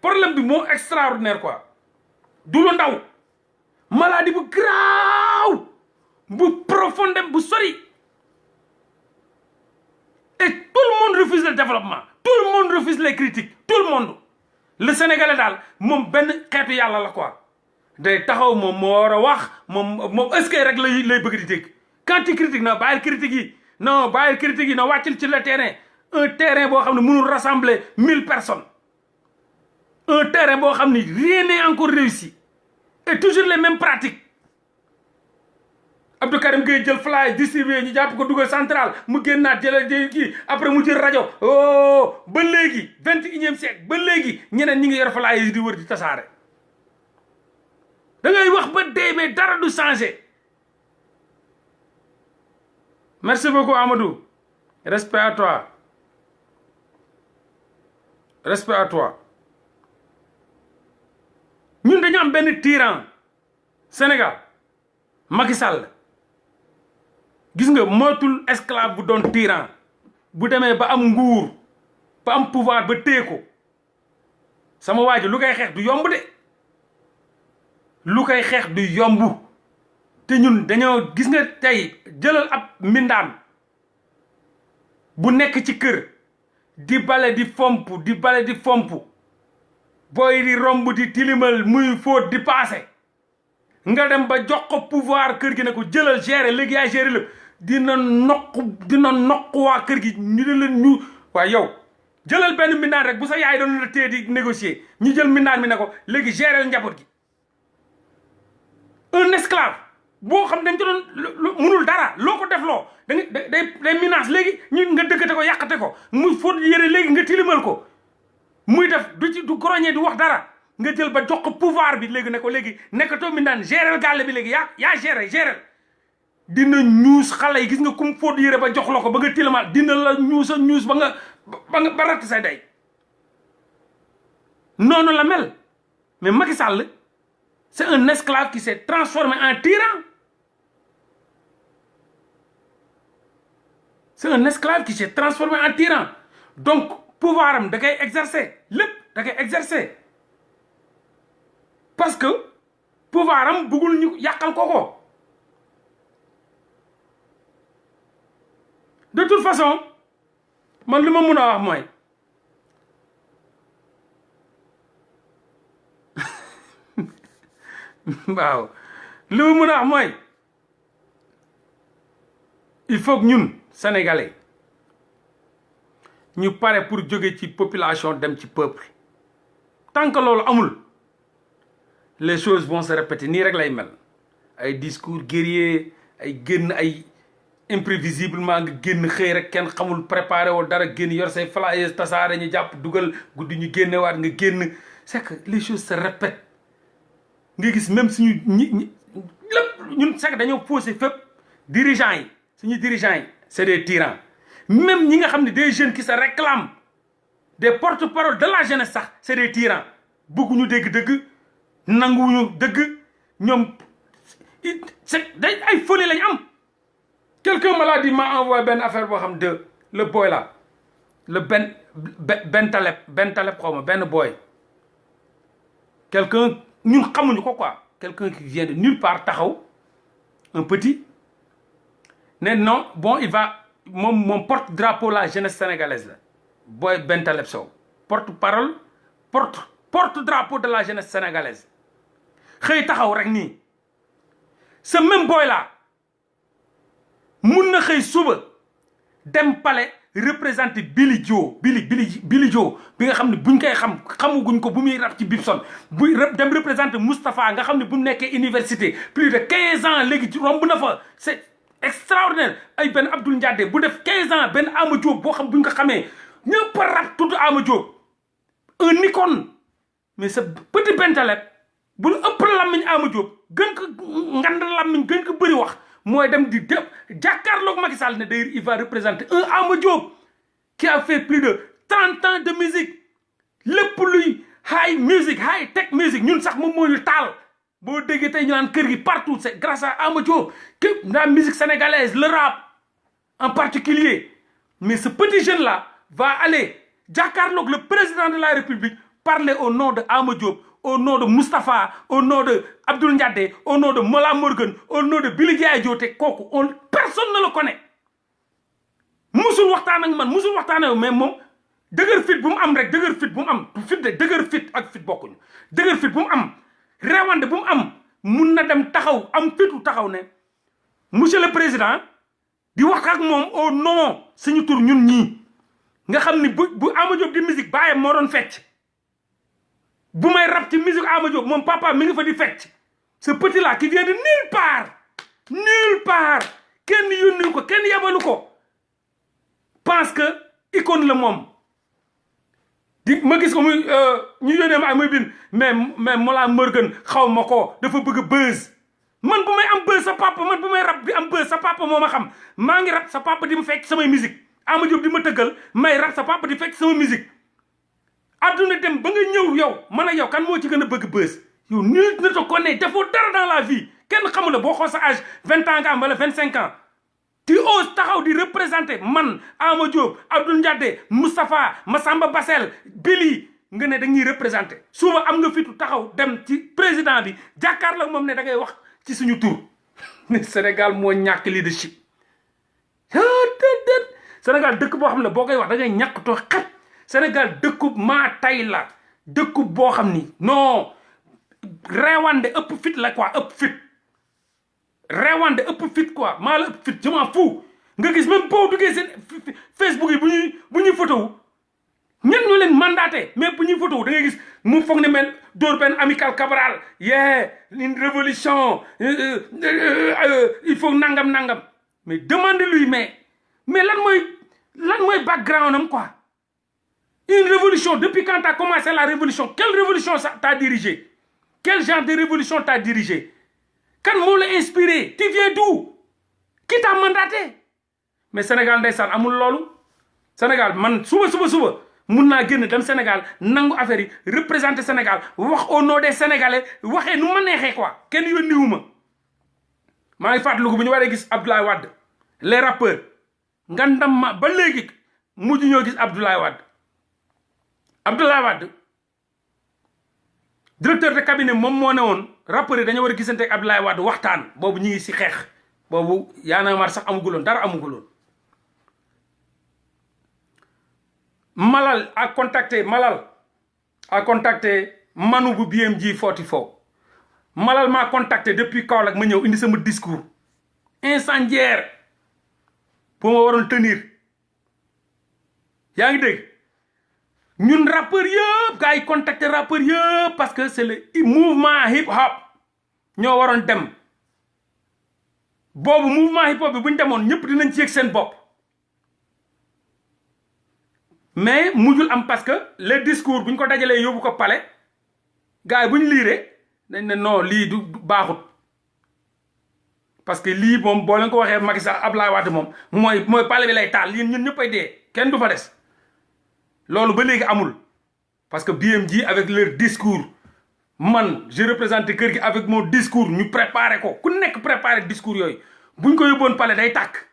problème bi moo extraordinaire quoi du lu ndaw maladie bu graaw bu profonde bu sori. Et tout le monde refuse le développement tout le monde refuse les critiques tout le monde le Sénégalais daal moom benn xeetu yàlla la quoi day taxaw moom moo war a wax moom est-ce que rek lay bëgg di dégg quand tu critiques non bàyyil critique yi non wàccil ci le terrain un terrain boo xam ne mënul rassembler 1000 personnes un terrain boo xam ne rien n'est encore réussi et toujours les mêmes pratiques Abdou Karim Gueye jël fly distribué ñu jàpp ko dugal central mu génnaat jël kii après mu jël rajo oh ba léegi 21e siècle ba léegi ñeneen ñi ngi yor fly yi di wër di tasaare da ngay wax ba dee mais dara du changé. Merci beaucoup Amadou respect à toi respect à toi. ñun dañu am benn tyran Sénégal Macky Sall gis nga mootul esclave bu doon tyran bu demee ba am nguur ba am pouvoir ba téye ko sama waa ji lu koy xeex du yomb de lu koy xeex du yomb te ñun dañoo gis nga tey jëlal ab mbindaan bu nekk ci kër di bale di fomp di bale di fomp booy di romb di tilimal muy fóot di paase nga dem ba jox ko pouvoir kër gi ne ko jëlal gérer léegi yaay gérer lépp dina noq waa kër gi ñu ne leen ñu waaye yow jëlal benn mbindaan rek bu sa yaay doon la téye di négocier ñu jël mbindaan mi ne ko léegi gérer njaboot gi un esclave boo xam dañ ci doon munul dara loo ko def loo day menace léegi ñu nga dëkkate ko yàqate ko muy fóot yére léegi nga tilimal ko muy def du goroñee du wax dara nga jël ba jox ko pouvoir bi léegi ne ko léegi nekkatoo mi naan gérer gàlle bi léegi yaa gérer dina ñuus xale yi gis nga kum fóot yére ba jox la ko ba nga tilimal dina la ñuus ba ratt say day noonu la mel mais Macky Sall c'est un esclave qui s'est transformé en tyran c'est un esclave qui s'est transformé en tyran donc pouvoir am da koy exercer lépp da koy exercer parce que pouvoir am bëggul ñu yàqal ko de toute façon man li ma mun a wax mooy waaw li ma mun a wax mooy il faut que ñun sénégalais ñu pare pour jóge ci population dem ci peuple tant que loolu amul les choses vont se répéter nii rek lay mel ay discours guerrier ay génn ay imprévisiblement nga génn xëy rek kenn xamul préparé woo dara génn yor say flyers tasaare ñu jàpp dugal guddi ñu génnewaat nga génn c'est que les choses se répètent nga gis même suñu ñi lépp ñun c'est que dañoo posé fépp dirigeants yi suñu dirigeants yi c'est des tyrans même ñi nga xam ne des jeunes qui se réclament des porte-parole de la jeunesse sax c'est des tyrans bëgguñu dégg dëgg nanguwuñu dëgg ñoom c'est day ay folie lañ am. Quelqu'un m'a envoyé benn affaire boo xam de le boy là le Ben Taleb xaw ma benn boy quelqu'un ñun xamuñu ko quoi quelqu'un qui vient de nulle part taxaw un petit ne non bon il va moom porte-drapeau la jeunesse sénégalaise la boy Ben Taleb Sow porte-parole porte-drapeau de la jeunesse sénégalaise xëy taxaw rek nii ce même boy là mun na xëy suba dem palais représenter Billy Joe bi nga xam ne buñ koy xamuguñ ko bu muy rap ci Bibson buy dem représenter Moustapha nga xam ne bu mu nekkee université plus de 15 ans léegi romb na fa c'est extraordinaire ay benn Abdoul Ndiadé bu def 15 ans benn Ama Diop boo xam buñ ko xamee ñëpp a rap tudd Ama Diop un icône mais ce petit Ben Taleb bu ëpp lammiñ Ama Diop gën ko ngand lammiñ gën ko bëri wax mooy dem di def jàkkaarloog Macky Sall ne d'ailleurs il va représenter un Ama Diop qui a fait plus de 30 ans de musique lépp luy high tech musique ñun sax moom moo ñu taal boo déggee tey ñu naan kër gi partout c'est grâce à Ama Diop que la musique sénégalaise le rap en particulier mais ce petit jeune là va aller jàkkaarloog le président de la République parler au nom de Ama Diop au nom de Moustapha au nom de Abdoul Ndiadé au nom de Mola Morgan au nom de Billy Diadio te kooku personne ne le connaît musul waxtaan ak man musul waxtaan ak mais moom dëgër fit bu mu am rek dëgër fit bu mu am fit de dëgër fit ak fit bokkuñu dëgër fit bu mu am réewande bu mu am mun na dem taxaw am fitu taxaw ne monsieur le président di wax ak moom au nom suñu tur ñun ñii nga xam ni bu Ama Diop di musique baayam moo doon fecc bu may rap ci musique Ama Diop moom papa mi ngi fa di fecc ce petit là qui vient de nulle part nulle part kenn yónni ko kenn yabalu ko pense que icône la moom di ma gis ko muy ñu yónnee ma ay muy bin mais Mollah Morgun xaw ma ko dafa bëgg buzz man bu may am buzz sa papa man bu may rap bi am buzz sa papa moo ma xam maa ngi rap sa papa di ma fekk samay musique Ama Diop di ma tëggal may rap sa papa di fekk sama musique adduna dem ba nga ñëw yow man ak yow kan moo ci gën a bëgg buzz yow nul ne te connaît defoo dara dans la vie kenn xamula boo xool sa âge 20 ans nga am wala 25 ans tu oses taxaw di représenter man Ama Diop Abdoul Ndiadé Moustapha Massamba Bassel Billy nga ne dañuy représenter suba am nga fitu taxaw dem ci président bi jàkkaarloo moom ne da ngay wax ci suñu tur Sénégal moo ñàkk leadership Sénégal dëkk boo xam ne boo koy wax da ngay ñàkk too xat Sénégal dëkkub maa tay la dëkkub boo xam ni non reewande ëpp fit la quoi ëpp fit reewande ëpp fit quoi maa la ëpp fit je m'en fous nga gis même boo duggee seen Facebook yi bu ñuy photo wu ñen ñoo leen mandaté mais bu ñuy photo wu da ngay gis mu foog ne mel dóor benn Amical Cabral une révolution il faut nangam mais demande-lui mais lan mooy background am quoi une révolution depuis quand t'as commencé la révolution quelle révolution ça t'a dirigé quel genre de révolution t'as dirigé kan moo la inspiré tu viens d'où qui t'a mandaté mais Sénégal ndeysaan amul loolu Sénégal man suba mun naa génn dem Sénégal nangu affaire yi représenter Sénégal wax au nom des Sénégalais waxee nu ma neexee quoi kenn yónniwu ma maa ngi fàttaliku bu ñu waree gis Abdoulaye Wade les rappeurs nga ndam ma ba léegi mujj ñoo gis Abdoulaye Wade directeur de cabinet moom moo ne woon rappeurs yi dañoo war a gisante ak Abdoulaye Wade waxtaan boobu ñu ngi si xeex boobu Y'en a marre sax amuguloon dara amuguloon Malal a contacté Manu bu BMG 44 Malal m'a contacté depuis Kaolack ma ñëw indi sama discours incendiaire pour ma waroon tenir yaa ngi dégg ñun rappeurs yëpp gars yi contacté rappeurs yëpp parce que c'est le mouvement hip hop ñoo waroon dem boobu mouvement hip hop bi bu ñu demoon ñëpp dinañ ci yëg seen bopp mais mujjul am parce que le discours bu ñu ko dajalee yóbbu ko palais gars yi bu ñu liiree dañ ne non lii du baaxut parce que lii moom boo leen ko waxee Macky Sall Abdoulaye Wade moom mooy palais bi lay taal yéen ñun ñëppay dee kenn du fa des loolu ba léegi amul parce que BMG avec leur discours man je représente kër gi avec mon discours ñu préparé ko ku nekk préparé discours yooyu buñ ko yóbboon palais day tàkk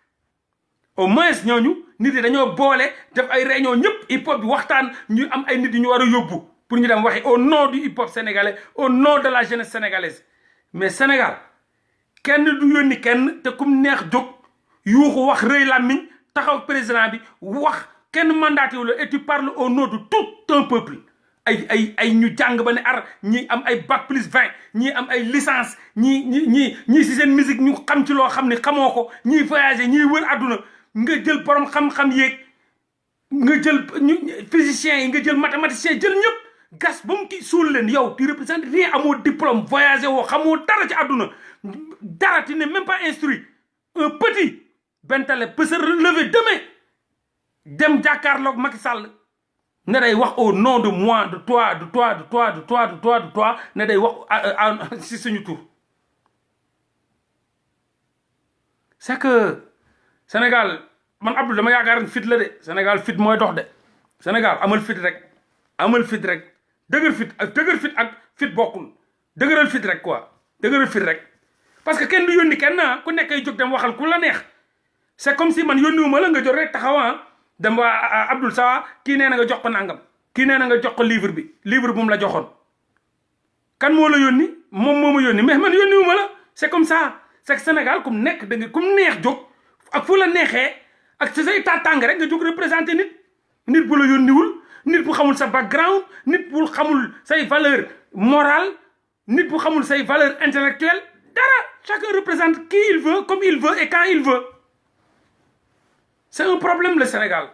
au moins ñooñu nit yi dañoo boole def ay réunion ñëpp hip hop bi waxtaan ñu am ay nit yi ñu war a yóbbu pour ñu dem waxi au nom du hip hop sénégalais au nom de la jeunesse sénégalaise mais Sénégal kenn du yónni kenn te kum neex jóg yuuxu wax rëy làmmiñ taxaw président bi wax kenn mandaté wu la et tu parles au nom de tout un peuple ay ñu jàng ba ne ar ñi am ay bac plus 20 ñii am ay licence ñii si seen musique ñu xam ci loo xam ne xamoo ko ñii voyager ñii wër àdduna nga jël borom xam-xam yeeg nga jël physiciens yi nga jël mathématiciens jël ñëpp gas ba mu kii suul leen yow tu représentes rien amoo diplôme voyager woo xamoo dara ci àdduna dara tu n'es même pas instruit un petit Bentale peut se relever demain dem jàkkaarloog Macky Sall ne day wax au nom de moi de toi ne day wax si suñu tur c'est que Sénégal man Abdou dama yaakaar fit la de Sénégal fit mooy dox de Sénégal amal fit rek dëgër fit ak fit bokkul dëgëral fit rek quoi dëgëral fit rek parce que kenn du yónni kenn ku nekk ay jóg dem waxal ku la neex c'est comme si man yónniwuma la nga jot rek taxawa dem waa Abdoul Sawa kii nee na nga jox ko nangam kii nee na nga jox ko livre bu mu la joxoon kan moo la yónni moom moo ma yónni mais man yónniwuma la c'est comme ça c'est que Sénégal kum nekk da nga kum neex jóg ak fu la neexee ak sa say tàttàng rek nga jóg représenté nit bu la yónniwul nit bu xamul sa background nit bu xamul say valeur morale nit bu xamul say valeur intellectuelle dara chacun représente qui il veut comme il veut et quand il veut c'est un problème le Sénégal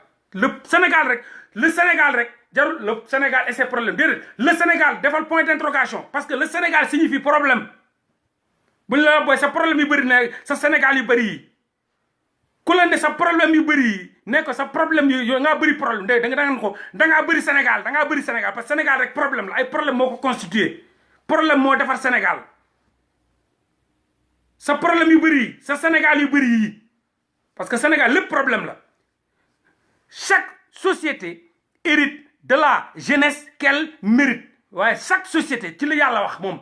rek jarul le Sénégal et ses problèmes déedéet le Sénégal defal point d'interrogation parce que le Sénégal signifie problème buñ la booy sa problème yu bëri ne sa Sénégal yu bëri yi ku la ne sa problème yu bëri yi ne ko sa problème yu ngaa bëri problème da nga ko da ngaa bëri Sénégal da ngaa bëri Sénégal parce que Sénégal rek problème la ay problème moo ko constitué problème moo defar Sénégal sa problème yu bëri yi sa Sénégal yu bëri yi parce que Sénégal lépp problème la chaque société hérite de la jeunesse qu'elle mérite waaye chaque société ci la yàlla wax moom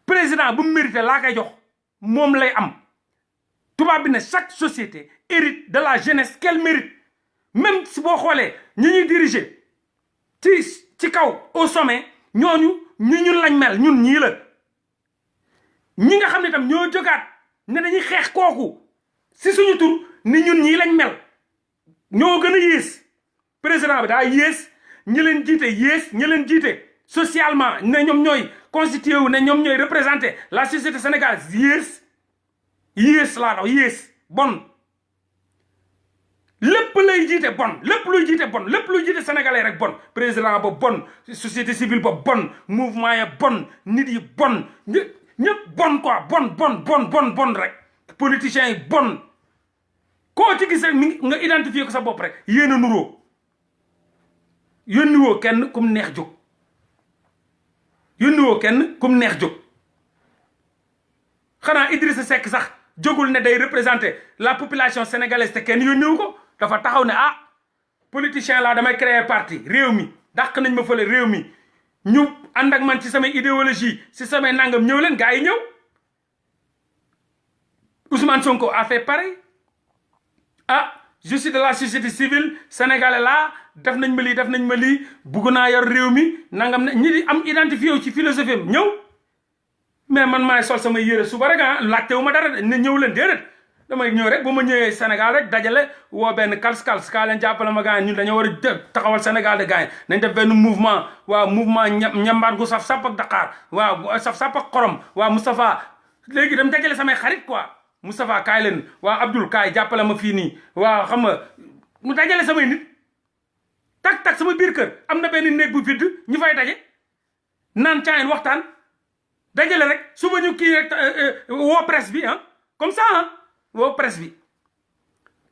président bu mérité laa koy jox moom lay am tubaab bi ne chaque société hérite de la jeunesse qu'elle mérite même si boo xoolee ñi ñuy diriger ci kaw au sommet ñooñu ñun lañ mel ñun ñii la ñi nga xam ne tam ñoo jógaat ne dañuy xeex kooku si suñu tur ni ñun ñii lañ mel ñoo gën a yées président bi daa yées ñi leen jiite yées ñi leen jiite socialement ne ñoom ñooy constitué wu ne ñoom ñooy représenté la société sénégalaise yées laa daw yées bon lépp lay jiite bon lépp luy jiite bon lépp luy jiite sénégalais rek bon président ba bon société civile ba bon mouvement ya bon nit yi bon ñëpp bon quoi bon rek politiciens yi bon koo ci gis rek nga identifier ko sa bopp rek yéen a nuroo yónniwoo kenn kum neex jóg yónniwoo kenn kum neex jóg xanaa Idrissa Seck sax jógul ne day représenter la population sénégalaise te kenn yónniwu ko dafa taxaw ne ah politicien laa damay créer parti réew mi dàq nañ ma fële réew mi ñu ànd ak man ci samay idéologie ci samay nangam ñëw leen gars yi ñëw Ousmane Sonko a fait pareil ah je suis de la société civile sénégalais laa def nañ ma lii bugg naa yor réew mi nangam ne ñi di am identifié wu ci philosophie am ñëw mais man maay sol sama yére suba rek ah laajte wu ma dara ne ñëw leen déedéet damay ñëw rek bu ma ñëwee Sénégal rek dajale woo benn kals kaa leen jàppale ma gars yi ñun dañoo war a taxawal Sénégal de gars yi nañ def benn mouvement waaw mouvement ñambaat gu saf sàpp ak Dakar waaw saf sàpp ak xorom waaw Moustapha léegi dem dajale samay xarit quoi Moustapha kaay leen waaw Abdoul kaay jàppale ma fii nii waaw xam nga mu dajale samay nit tak sama biir kër am na benn néeg bu vide ñu fay daje naan caayin waxtaan dajale rek suba ñu kii rek woo presse bi ah comme ça ah woo presse bi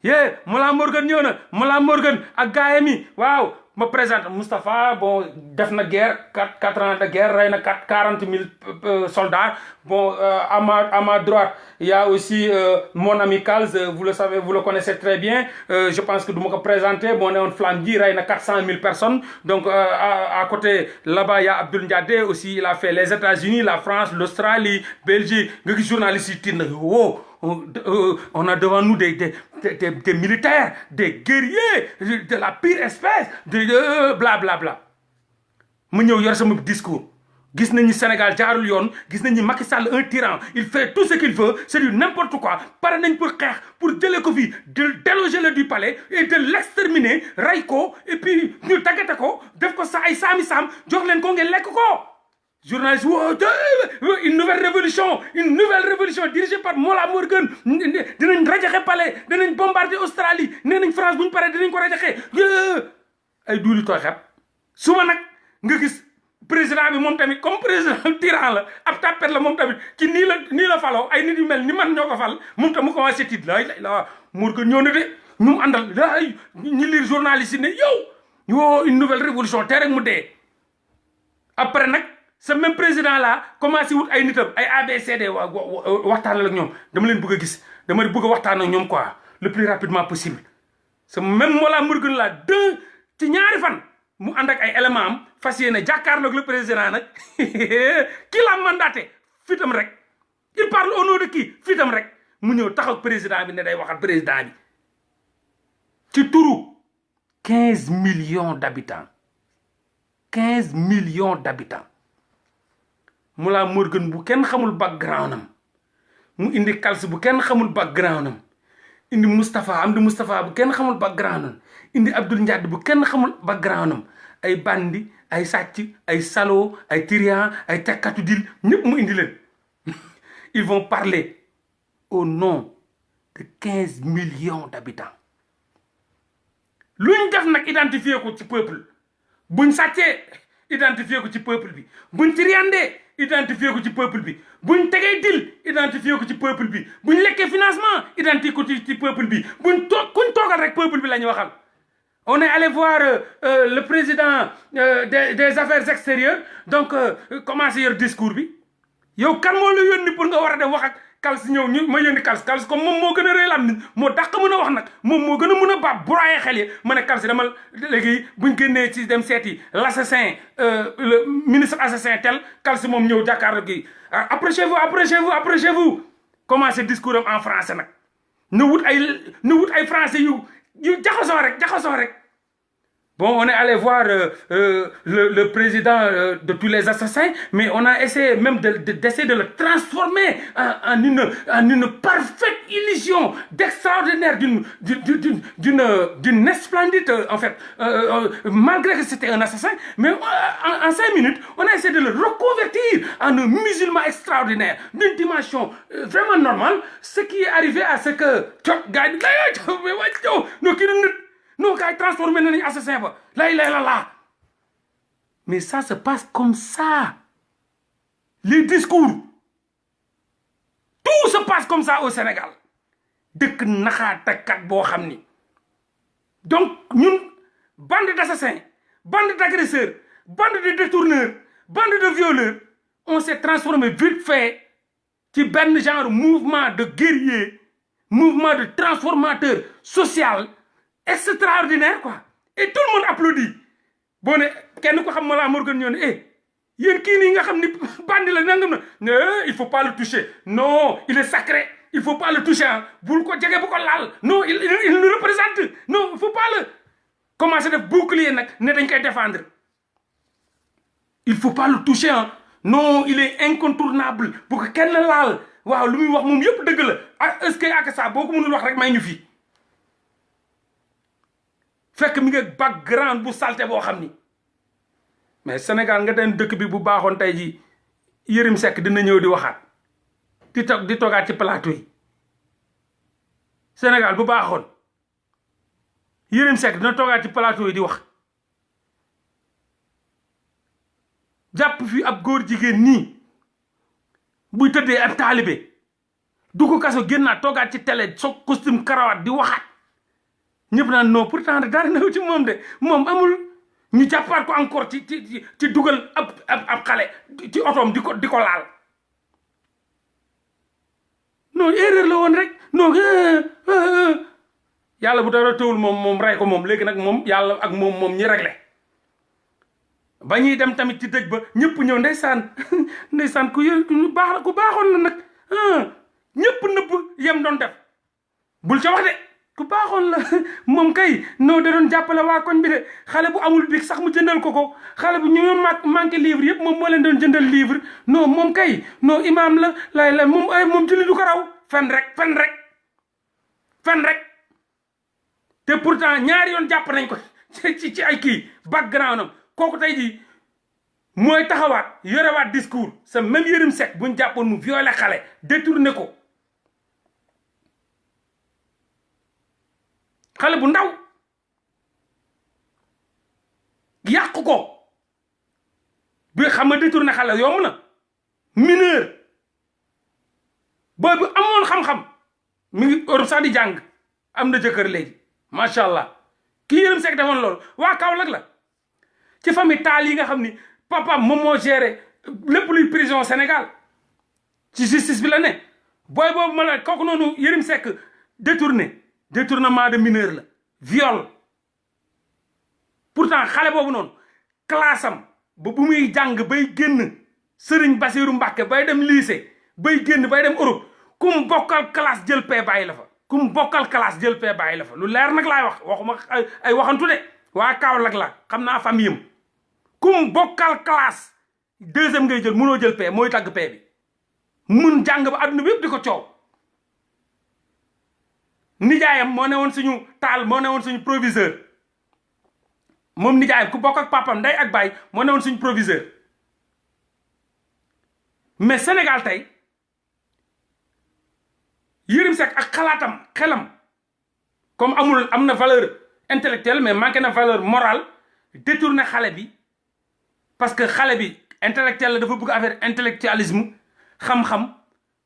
yee Mollah Morgun ñëw na Mollah Morgun ak gaayam yi waaw ma présente Moustapha bon def na guerre 4 ans de guerre rey na 40 000 soldats bon à ma droite il y a aussi mon ami Kals vous le savez vous le connaissez très bien je pense que du ma ko présenter bon ne woon Flamme ji rey na 400 000 personnes donc à côté là-bas il y a Abdoul Ndiadé aussi il a fait les États-Unis la France l'Australie Belgique nga gis journalistes yi tiit na woo on a devant nous des militaires, des guerriers, de la pire espèce, de bla bla bla. mu ñëw yor sama discours gis nañu Sénégal jaarul yoon gis nañu Macky Sall un tyran il fait tout ce qu'il veut c'est du n'importe quoi pare nañ pour xeex pour jëlee ko fii de déloger le du palais et de l'exterminer ray ko et puis ñu tàggate ko def ko sa ay saami saam jox leen ko ngeen lekk ko. journaliste une nouvelle révolution dirigée par Mollah Morgun dinañ rajaxe palais dinañ bombarder Australie nee nañ France bu ñu paree dinañ ko rajaxe ay duuli tooy xepp suba nag nga gis président bi moom tamit comme président tyran la ab tapet la moom tamit ci nii la faloo ay nit yu mel ni man ñoo ko fal moom tam mu commencé tiit la Morgun ñëw na de ñu mu àndal daay ñi lire journaliste yi ne yow une nouvelle révolution te rek mu dee après nag ce même président là commencé wut ay nitam ay ABCD waxtaan ak ñoom dama leen bëgg a gis dama bëgg a waxtaan ak ñoom quoi le plus rapidement possible ce même Mollah Morgun là ci ñaari fan mu ànd ak ay éléments am fas yéene jàkkaarloog le président nag ki la mandaté fitam rek il parle au nom de qui fitam rek mu ñëw taxaw président bi ne day waxal président bi ci turu 15 millions d'habitants 15 millions d'habitants Mollah Morgun bu kenn xamul background am mu indi Kals bu kenn xamul background am indi Amdi Moustapha bu kenn xamul background am indi Abdoul Ndiadé bu kenn xamul background am ay bandi ay sàcc ay salaud ay tyran ay tekkatu dil ñëpp mu indi leen ils vont parler au nom de 15 millions d'habitants luñ def nag identifier ko ci peuple buñ sàccee identifier ko ci peuple bi buñ ci riyandee identifier ko ci peuple bi buñ tegee dil identifier ko ci peuple bi buñ lekkee financement identifier ko ci peuple bi kuñ toogal rek peuple bi la ñu waxal. On est allé voir le président des affaires extérieures donc commencé yor discours bi yow kan moo la yónni pour nga war a dem wax ak Kals ñëw ñu ma yónni Kals comme moom moo gën a réel am nit moo dàq mën a wax nag moom moo gën a mën a ba broyer xel yi ma ne Kals dama léegi buñ génnee ci dem seeti l'assassin le ministre assassin tel Kals moom ñëw jàkkaarloo gi approchez-vous commencé discours am en français nag na wut ay français yu jaxasoo rek bon on est allé voir le président de tous les assassins mais on a essayé même d'essayer de le transformer en une parfaite illusion d'extraordinaire d'une splendide en fait malgré que c'était un assassin mais en 5 minutes on a essayé de le reconvertir en un musulman extraordinaire d'une dimension vraiment normale ce qui est arrivé à ce que gars yi non gars yi transformé nañu assassin ba la mais ça se passe comme ça les discours tout se passe comme ça au Sénégal dëkk naxaatakat boo xam ni donc ñun bande d'assassins bande d'agresseurs bande de détourneurs bande de violeurs on s'est transformé vite fait ci benn genre mouvement de guerrier mouvement de transformateur social extraordinaire quoi et tout le monde applaudit boo ne kenn ko xam Mollah Morgun ñëw ne yéen kii nii nga xam ni bandi la nangam na il faut pas le toucher non il est sacré il faut pas le toucher ah bul ko jege bu ko laal non il nous représente non il faut pas le commencer def bouclier nag ne dañ koy défendre il faut pas le toucher ah non il est incontournable bu ko kenn laal waaw lu muy wax moom yëpp dëgg la ah est-ce que ak ça boo ko mënul wax rek may ñu fii fekk mi nga background bu salté boo xam ni mais Sénégal nga den dëkk bi bu baaxoon tey ji Yérim Seck dina ñëw di waxaat di toogaat ci plateau yi Sénégal bu baaxoon Yérim Seck dina toogaat ci plateau yi di wax jàpp fi ab góor jigéen nii buy tëddee ab taalibe du ko kaso génnaat toogaat ci télé so costume karawaat di waxaat ñëpp naan non pourtant dara newu ci moom de moom amul ñu jàppaat ko encore ci dugal ab xale ci otoom di ko laal non erreur la woon rek non yàlla bu dara tëwul moom rey ko moom léegi nag moom yàlla ak moom ñi réglé ba ñuy dem tamit ci dëj ba ñëpp ñëw ndeysaan ku baaxoon la nag ñëpp nëbb yem doon def bul ca wax de ku baaxoon la moom kay non da doon jàppale waa koñ bi de xale bu amul bic sax mu jëndal ko xale bu ñu manqué livre yëpp moom moo leen doon jëndal livre non moom kay non imam la moom julli du ko raw fen rek te pourtant ñaari yoon jàpp nañ ko ci ay kii background am kooku tey jii mooy taxawaat yorewaat discours sa même Yérim Seck buñ jàppoon mu violé xale détourné ko xale bu ndaw yàq ko bi xam nga détourné xale yomb na mineur booy bu amoon xam-xam mi ngi Europe sax di jàng am na jëkkër léegi macha allah kii Yérim Seck defoon loolu waa Kaolack la ci famille taal yi nga xam ni papaam moom moo géré lépp luy prison Sénégal ci justice bi la ne booy boobu ma la kooku noonu Yérim Seck détournement de mineur la viol pourtant xale boobu noonu classe am ba bu muy jàng bay génn Serigne Bassirou Mbacké bay dem lycée bay génn bay dem Europe ku mu bokkal classe jël pee bàyyi la fa ku mu bokkal classe jël pee bàyyi la fa lu leer nag laay wax waxuma ay waxantu de waa Kaolack la xam naa famille am ku mu bokkal classe deuxième ngay jël mënoo jël pee mooy tàgg pee bi mun jàng ba adduna bi yëpp di ko coow nijaayam moo ne woon suñu taal moo ne woon suñu proviseur moom nijaayam ku bokk ak papam nday ak baay moo ne woon suñu proviseur mais Sénégal tey Yérim Seck ak xelam comme am na valeur intellectuelle mais manqué na valeur morale détourné xale bi parce que xale bi intellectuel la dafa bëgg affaire intellectualisme xam-xam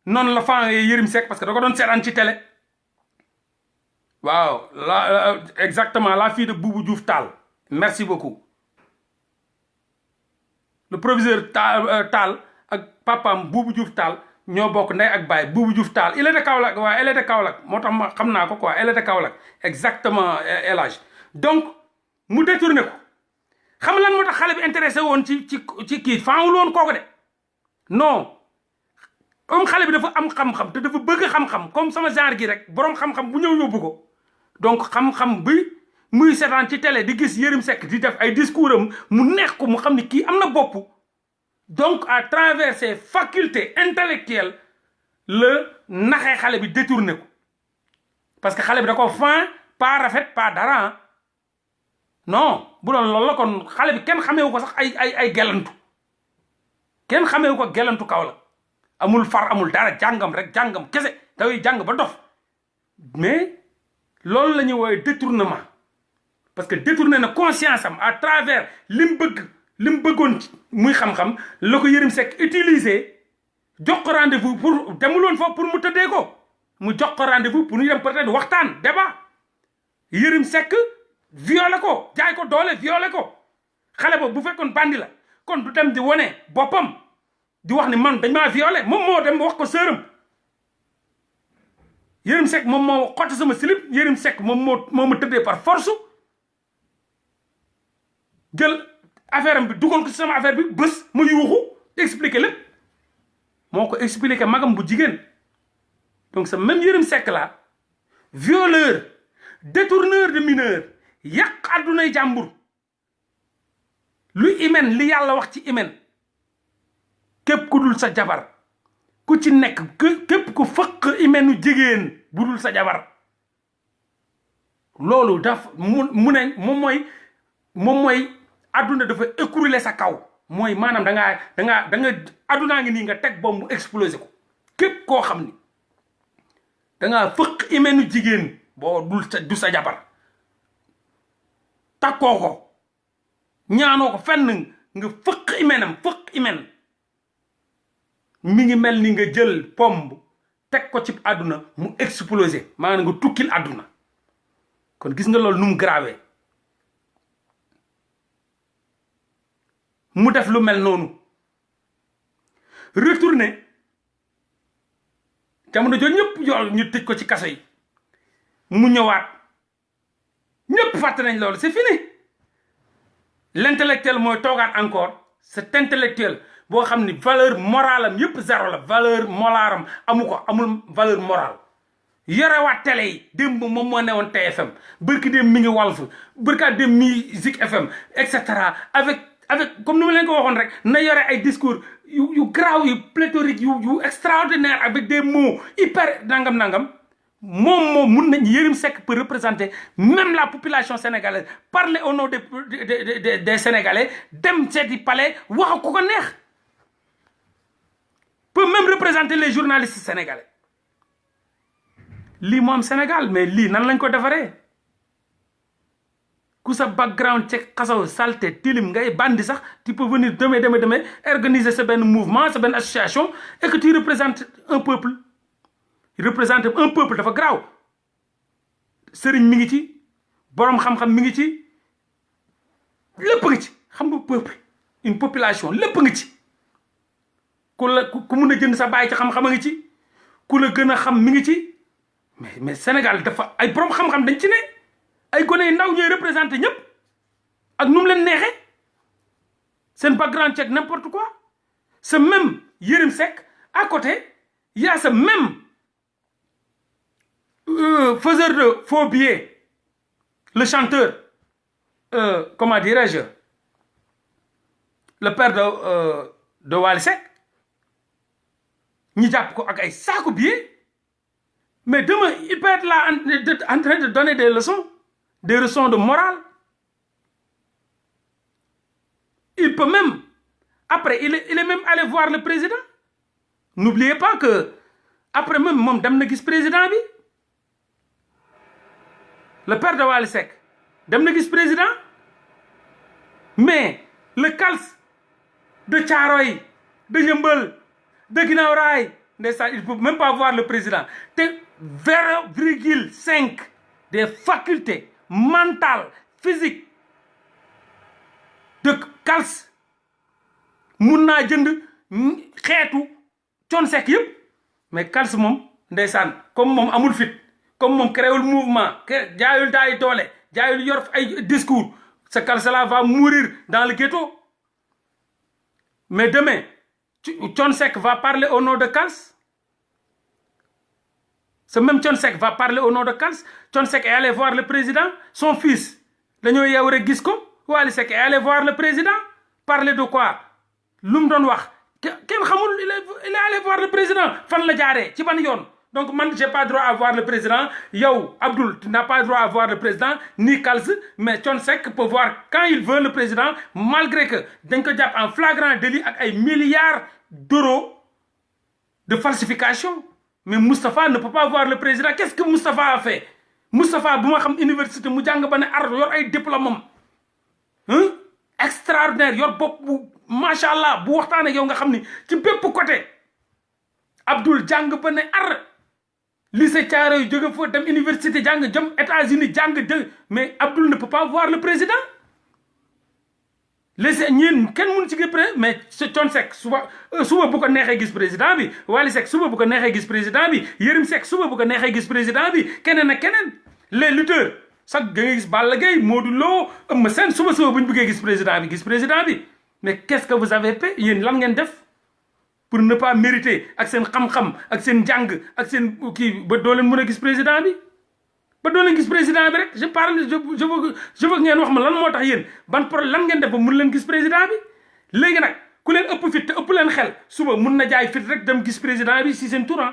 noonu la fanwee Yérim Seck parce que da ko doon seetaan ci télé waaw exactement la fille de Boubou Diouf Tall merci beaucoup le proviseur Tall ak papam Boubou Diouf Tall ñoo bokk ndey ak baay Boubou Diouf Tall il est de Kaolack waaw elle est de Kaolack moo tax ma xam naa ko quoi elle est de Kaolack exactement El Hadj donc mu détourné ko xam lan moo tax xale bi intéressé woon ci kii faawul woon kooku de non comme xale bi dafa am xam-xam te dafa bëgg xam-xam comme sama genre gi rek borom xam-xam bu ñëw yóbbu ko donc xam-xam bi muy seetaan ci télé di gis Yérim Seck di def ay discours am mu neex ko mu xam ni kii am na bopp donc à travers ses facultés intellectuelles la naxee xale bi détourné ko parce que xale bi da ko fin pas rafet pas dara non bu doon loolu la kon xale bi kenn xameewu ko sax ay gelantu kenn xameewu ko gelantu kaw la amul far amul dara jàngam rek jàngam kese daway jàng ba dof mais loolu la ñuy woowee détournement parce que détourné na conscience am à travers li mu bëggoon muy xam-xam la ko Yérim Seck utiliser jox ko rendez-vous pour demuloon foofu pour mu tëddee ko mu jox ko rendez-vous pour ñu dem peut-être waxtaan débat Yérim Seck violé ko jaay ko doole violé ko xale boobu bu fekkoon bandi la kon du dem di wone boppam di wax ni man dañ maa violé moom moo dem wax ko sërëm Yérim Seck moom moo xotti sama slip Yérim Seck moom moo ma tëddee par force jël affaire am bi dugal ko ci sama affaire bi bés ma yuuxu expliqué lépp moo ko expliqué magam bu jigéen donc ce même Yérim Seck là violeur détourneur de mineur yàq addunay jàmbur lu imen li yàlla wax ci imen képp ku dul sa jabar ku ci nekk képp ku fëq imenu jigéen bu dul sa jabar loolu daf mu ne moom mooy adduna dafa écrouler sa kaw mooy maanaam da nga addunaa ngi nii nga teg bomb mu exploser ko képp koo xam ni da ngaa fëq imenu jigéen boo du sa jabar takkoo ko ñaanoo ko fenn nga fëq imen mi ngi mel ni nga jël pomb teg ko ci àdduna mu exploser maanaam nga tukkil àdduna kon gis nga loolu nu mu grave mu def lu mel noonu retourné jamono jooju ñëpp yool ñu tëj ko ci kaso yi mu ñëwaat ñëpp fàtte nañ loolu c'est fini l'intellectuel mooy toogaat encore cet intellectuel boo xam ni valeur morale am yëpp zéro la valeur morale am amul valeur morale yorewaat télé yi démb moom moo newoon TFM bërki démb mi ngi Walf bërkaat démb mi Zik FM et cetera avec comme ni ma leen ko waxoon rek na yore ay discours yu grave yu pléthorique yu extraordinaire avec des mots hyper nangam moom mun nañ Yérim Seck peut représenter même la population sénégalaise parler au nom des Sénégalais dem seeti palais wax ko neex peut même représenter les journalistes sénégalais lii moo am Sénégal mais lii nan lañ ko defaree ku sa background ci xasaw salté tilim ngay bandi sax tu peux venir demain organiser sa benn mouvement sa benn association et que tu représentes un peuple représenter un peuple dafa garaaw sëriñ mi ngi ci boroom xam-xam mi ngi ci lépp ngi ci xam nga peuple une population lépp ngi ci ku mun a jënd sa baay ci xam-xam a ngi ci ku la gën a xam mi ngi ci mais Sénégal dafa ay boroom xam-xam dañ ci ne ay gone yu ndaw ñooy représenté ñëpp ak nu mu leen neexee seen background check n'importe quoi ce même Yérim Seck à côté y a ce même faiseur de faux billets le chanteur comment dirais-je le père de Wally Seck ñu jàpp ko ak ay saaku billets mais demain il peut être là en train de donner des leçons de morale il peut même après il est même allé voir le président n'oubliez pas que après même moom dem na gis président bi le père de Wally Seck dem na gis président mais le CALS de Thiaroye de Yeumbeul de Guinaw Rail ndeysaan il peut même pas voir le président te 0,5 des facultés mentales physiques de Kals mun naa jënd xeetu Thione Seck yëpp mais Kals moom ndeysaan comme moom amul fit comme moom créewul mouvement jaayul daay doole jaayul yor ay discours ce Kals là va mourir dans le ghetto mais demain Thione Seck va parler au nom de Kals ce même Thione Seck va parler au nom de Kals Thione Seck est allé voir le président son fils dañoo yeew rek gis ko Wally Seck est allé voir le président parler de quoi lu mu doon wax kenn xamul il est allé voir le président fan la jaaree ci ban yoon donc man j'ai pas droit à voir le président yow Abdoul tu n'as pas droit à voir le président ni Kals mais Thione Seck peut voir quand il veut le président malgré que dañ ko jàpp en flagrant délit ak ay milliards d'euros de falsification mais Moustapha ne peut pas voir le président qu'est-ce que Moustapha a fait Moustapha bu ma xam université mu jàng ba ne ar yor ay diplôme am extraordinaire yor bopp bu macha allah bu waxtaanee yow nga xam ni ci bépp côté Abdoul jàng ba ne ar lycée Thiaroye jóge fa dem université jàng jëm États-Unis jàng mais Abdoul ne peut pas voir le président lycée ñeen kenn mun ci gis mais Thione Seck suba bu ko neexee gis président bi Wally Seck suba bu ko neexee gis président bi Yérim Seck suba bu ko neexee gis président bi keneen ak keneen les lutteurs sax ga nga gis Balla Gaye Modou Lo Eumeu Sène suba bu ñu bëggee gis président bi mais qu'est-ce que vous avez fait yéen lan ngeen def pour ne pas mériter ak seen xam-xam ak seen jàng ak seen kii ba doo leen mën a gis président bi ba doo leen gis président bi rek je parle je veux ngeen wax ma lan moo tax yéen ban problème lan ngeen def ba mun leen gis président bi léegi nag ku leen ëpp fit te ëpp leen xel suba mun na jaay fit rek dem gis président bi si seen tour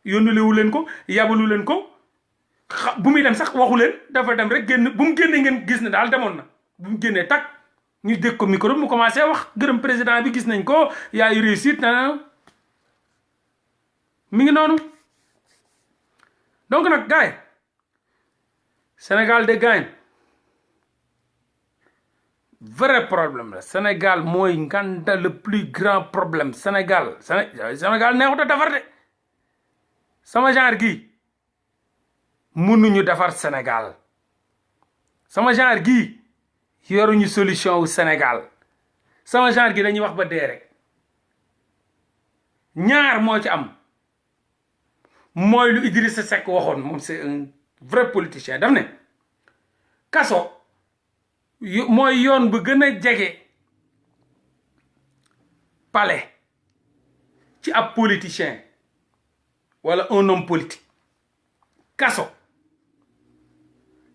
yónnulewu leen ko yabalu leen ko bu muy dem sax waxu leen dafa dem rek génn bu mu génnee ngeen gis ne daal demoon na bu mu génnee tak ñu dégg ko micro mu commencé wax gërëm président bi gis nañ ko yaa yu réussite na mi ngi noonu donc nag gars yi Sénégal de gagne vrai problème la Sénégal mooy nganda le plus grand problème Sénégal neexut a defar de sama genre gi mënuñu defar Sénégal sama genre gi yoruñu solution wu Sénégal sama genre gi dañuy wax ba dee rek ñaar moo ci am mooy lu Idrissa Seck waxoon moom c'est un vrai politicien daf ne kaso mooy yoon bu gën a jege palais ci ab politicien wala un homme politique kaso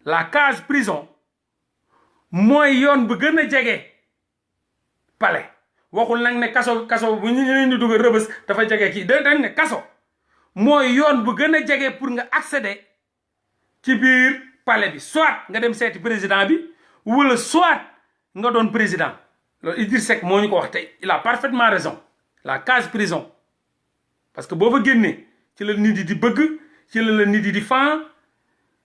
la case prison mooy yoon bu gën a jege palais waxul nag ne kaso bu ñu dugal rëbës dafa jege kii dañ ne kaso mooy yoon bu gën a jege pour nga accéder ci biir palais bi soit nga dem seeti président bi wala soit nga doon président loolu Idriss Seck moo ñu ko wax tey il a parfaitement raison la case prison parce que boo fa génnee ci la nit yi di bëgg ci la nit yi di fan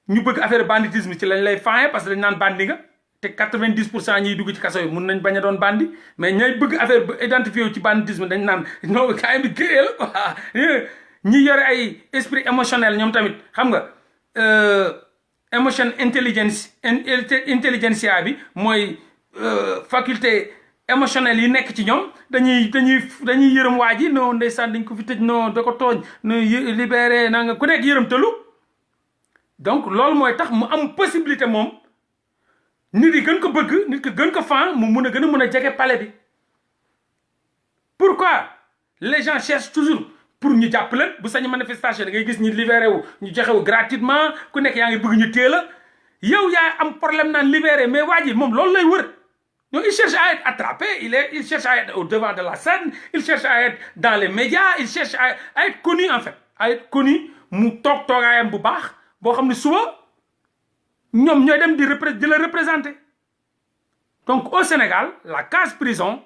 ñu bëgg affaire banditisme ci lañ lay faaye parce que dañ naan bandi nga te 90% ñiy dugg ci kaso yi mun nañ bañ a doon bandi mais ñooy bëgg affaire ba identifié wu ci banditisme dañ naan non kaay bi gëree la quoi ñi yore ay esprit émotionnel ñoom tamit xam nga emotion intelligentsia bi mooy faculté émotionnelle yi nekk ci ñoom dañuy yërëm waa ji non ndeysaan dañ ko fi tëj non da ko tooñ no libéré naa nga ku nekk yërëm tëlu donc loolu mooy tax mu am possibilité moom nit yi gën ko bëgg nit ki gën ko fan mu mun a jege palais bi pourquoi les gens cherchent toujours pour ñu jàpp leen bu sañu manifestation da ngay gis ñu libéré wu ñu joxe wu gratuitement ku nekk yaa ngi bëgg ñu téye la yow yaa am problème naan libéré mais waa ji moom loolu lay wër donc il cherche à être attrapé il cherche à être au devant de la scène il cherche à être dans les médias il cherche à être connu en fait à être connu mu toogaayam bu baax boo xam ne suba ñoom ñooy dem di la représenter donc au Sénégal la case prison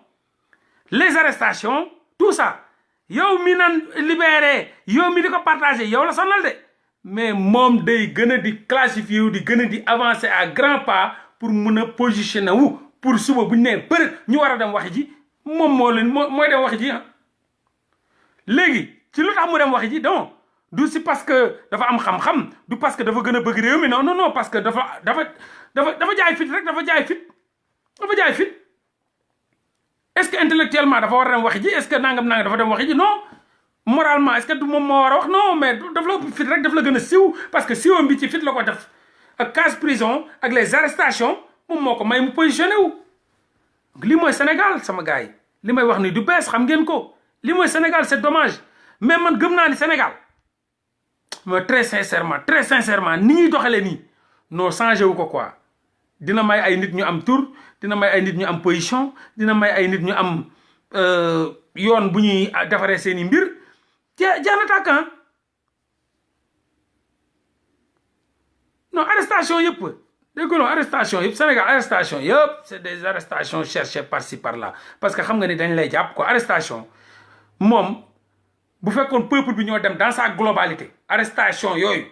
les arrestations tout ça yow mi naan libéré yow mi di ko partagé yow la sonal de mais moom day gën a di classifié wu di gën a di avancer à grands pas pour mun a positionner wu pour suba bu ñu nee bëri ñu war a dem wax ji moom moo leen mooy dem wax ji ah léegi ci lu tax mu dem wax ji donc du si parce que dafa am xam-xam du parce que dafa gën a bëgg réew mi non non non parce que dafa jaay fit rek dafa jaay fit est-ce que intellectuellement dafa war a dem wax ji est-ce que nangam dafa dem wax ji non moralement est-ce que du moom moo war a wax non mais daf la fit rek daf la gën a siw parce que siwam bi ci fit la ko def ak case prison ak les arrestations moom moo ko may mu positionné wu lii mooy Sénégal sama gars yi li may wax ni du bees xam ngeen ko lii mooy Sénégal c'est dommage mais man gëm naa ni Sénégal mais très sincèrement ni ñuy doxalee nii non changé wu ko quoi dina may ay nit ñu am tur dina may ay nit ñu am position dina may ay nit ñu am yoon bu ñuy defaree seeni mbir jaana tàkkan non arrestation yëpp dégg nga arrestation yëpp Sénégal arrestation yëpp c'est des arrestations cherchées par-ci par-là parce que xam nga ni dañ lay jàpp quoi arrestation moom bu fekkoon peuple bi ñoo dem dans sa globalité arrestation yooyu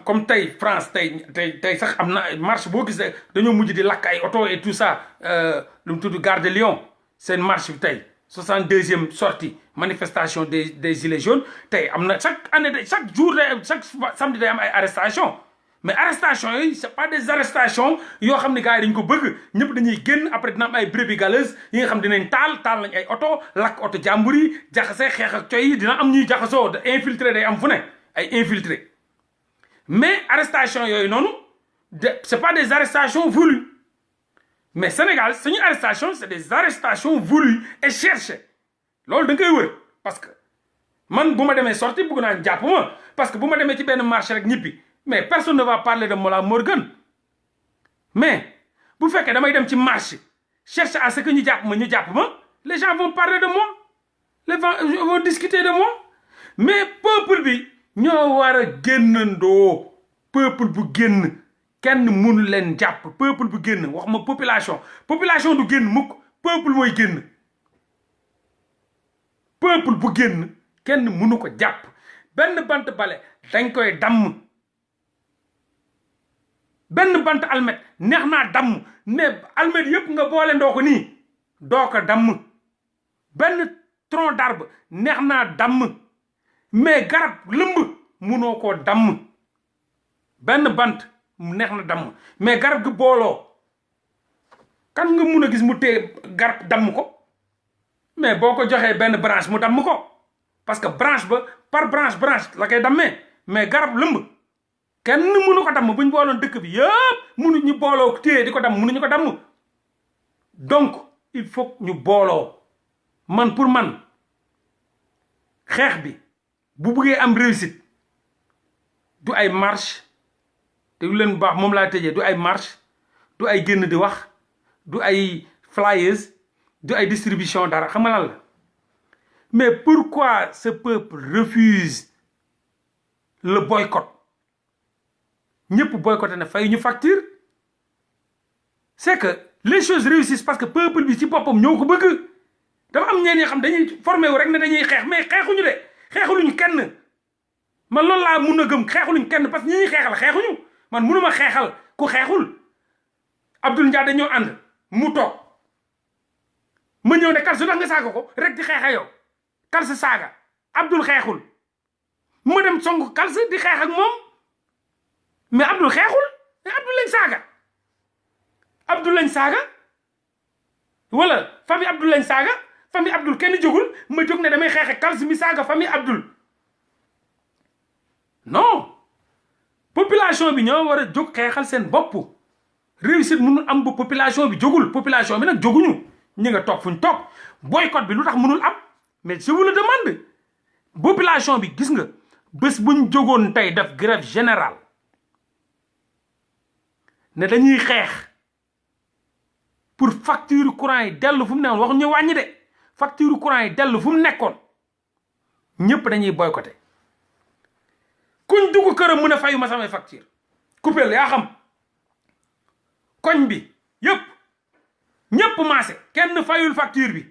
comme tey France tey sax am na marche boo gis dañoo mujj di lakk ay oto et tout ça lu mu tudd Gare de Lyon seen marche bi tey 62e sortie manifestation des gilets jaunes tey am na chaque année chaque jour chaque samedi day am ay arrestation mais arrestation yooyu c'est pas des arrestations yoo xam ne gars yi dañ ko bëgg ñëpp dañuy génn après dina am ay brebis galeuses yi nga xam dinañ taal nañ ay oto lakk oto jàmbur yi jaxase xeex ak coy yi dina am ñuy jaxasoo infiltré day am fu ne ay infiltré mais arrestation yooyu noonu c'est pas des arrestations voulues mais Sénégal suñu arrestation c'est des arrestations voulues et cherchées loolu da nga koy wër parce que man bu ma demee sorti bëgg naa jàpp ma parce que bu ma demee ci benn marché rek ñibbi mais personne ne va parler de Mollah Morgun mais bu fekkee damay dem ci marché cherche à ce que ñu jàpp ma les gens vont parler de moi les gens vont discuter de moi mais peuple bi ñoo war a génnandoo peuple bu génn kenn mënu leen jàpp peuple bu génn wax ma population du génn mukk peuple mooy génn peuple bu génn kenn mënu ko jàpp benn bant bale dañ koy damm benn bant almet neex naa damm mais almet yëpp nga boole ndoo ko nii doo ko damm benn tronc d'arbre neex naa damm mais garab lëmb munoo koo damm benn bant neex na damm mais garab gi booloo kan nga mun a gis mu téye garab damm ko mais boo ko joxee benn branche mu damm ko parce que branche ba par branche la koy dammee mais garab lëmb kenn mënu ko damm bu ñu booloon dëkk bi yëpp mënuñu booloo téye di ko damm mënuñu ko damm donc il faut ñu booloo man pour man xeex bi bu buggee am réussite du ay marche te du leen baax moom laa tëjee du ay marche du ay génn di wax du ay flyers du ay distribution dara xam nga lan la mais pourquoi ce peuple refuse le boycott ñëpp boycotté na fay ñu facture c'est que les choses réussissent parce que peuple bi ci boppam ñoo ko bëgg dafa am ñeen ñi xam dañuy formé wu rek ne dañuy xeex mais xeexuñu de xeexuluñu kenn man loolu laa mun a gëm xeexuluñu kenn parce que ñi ñuy xeexal xeexuñu man munuma xeexal ku xeexul Abdoul Ndiaye dañoo ànd mu toog ma ñëw ne Kalsu tax nga saaga ko rek di xeexa yow Kalsu saaga Abdoul xeexul ma dem song Kalsu di xeex ak moom mais Abdoul xeexul mais Abdoul lañ saaga wala famille Abdoul lañ saaga famille Abdoul kenn jógul ma jóg ne damay xeex ak Kalsu mi saaga famille Abdoul non population bi ñoo war a jóg xeexal seen bopp réussite mënul am bu population bi jógul population bi nag jóguñu ñi nga toog fuñ toog boycott bi lu tax mënul am mais je vous le demande population bi gis nga bés buñ jógoon tey def grève générale ne dañuy xeex pour facture courant yi dellu fu mu nekkoon waxuñu wàññi de facture courant yi dellu fu mu nekkoon ñëpp dañuy boycotté kuñ dugg këram mën a fayu ma samay facture coupé yaa xam koñ bi yëpp ñëpp maase kenn fayul facture bi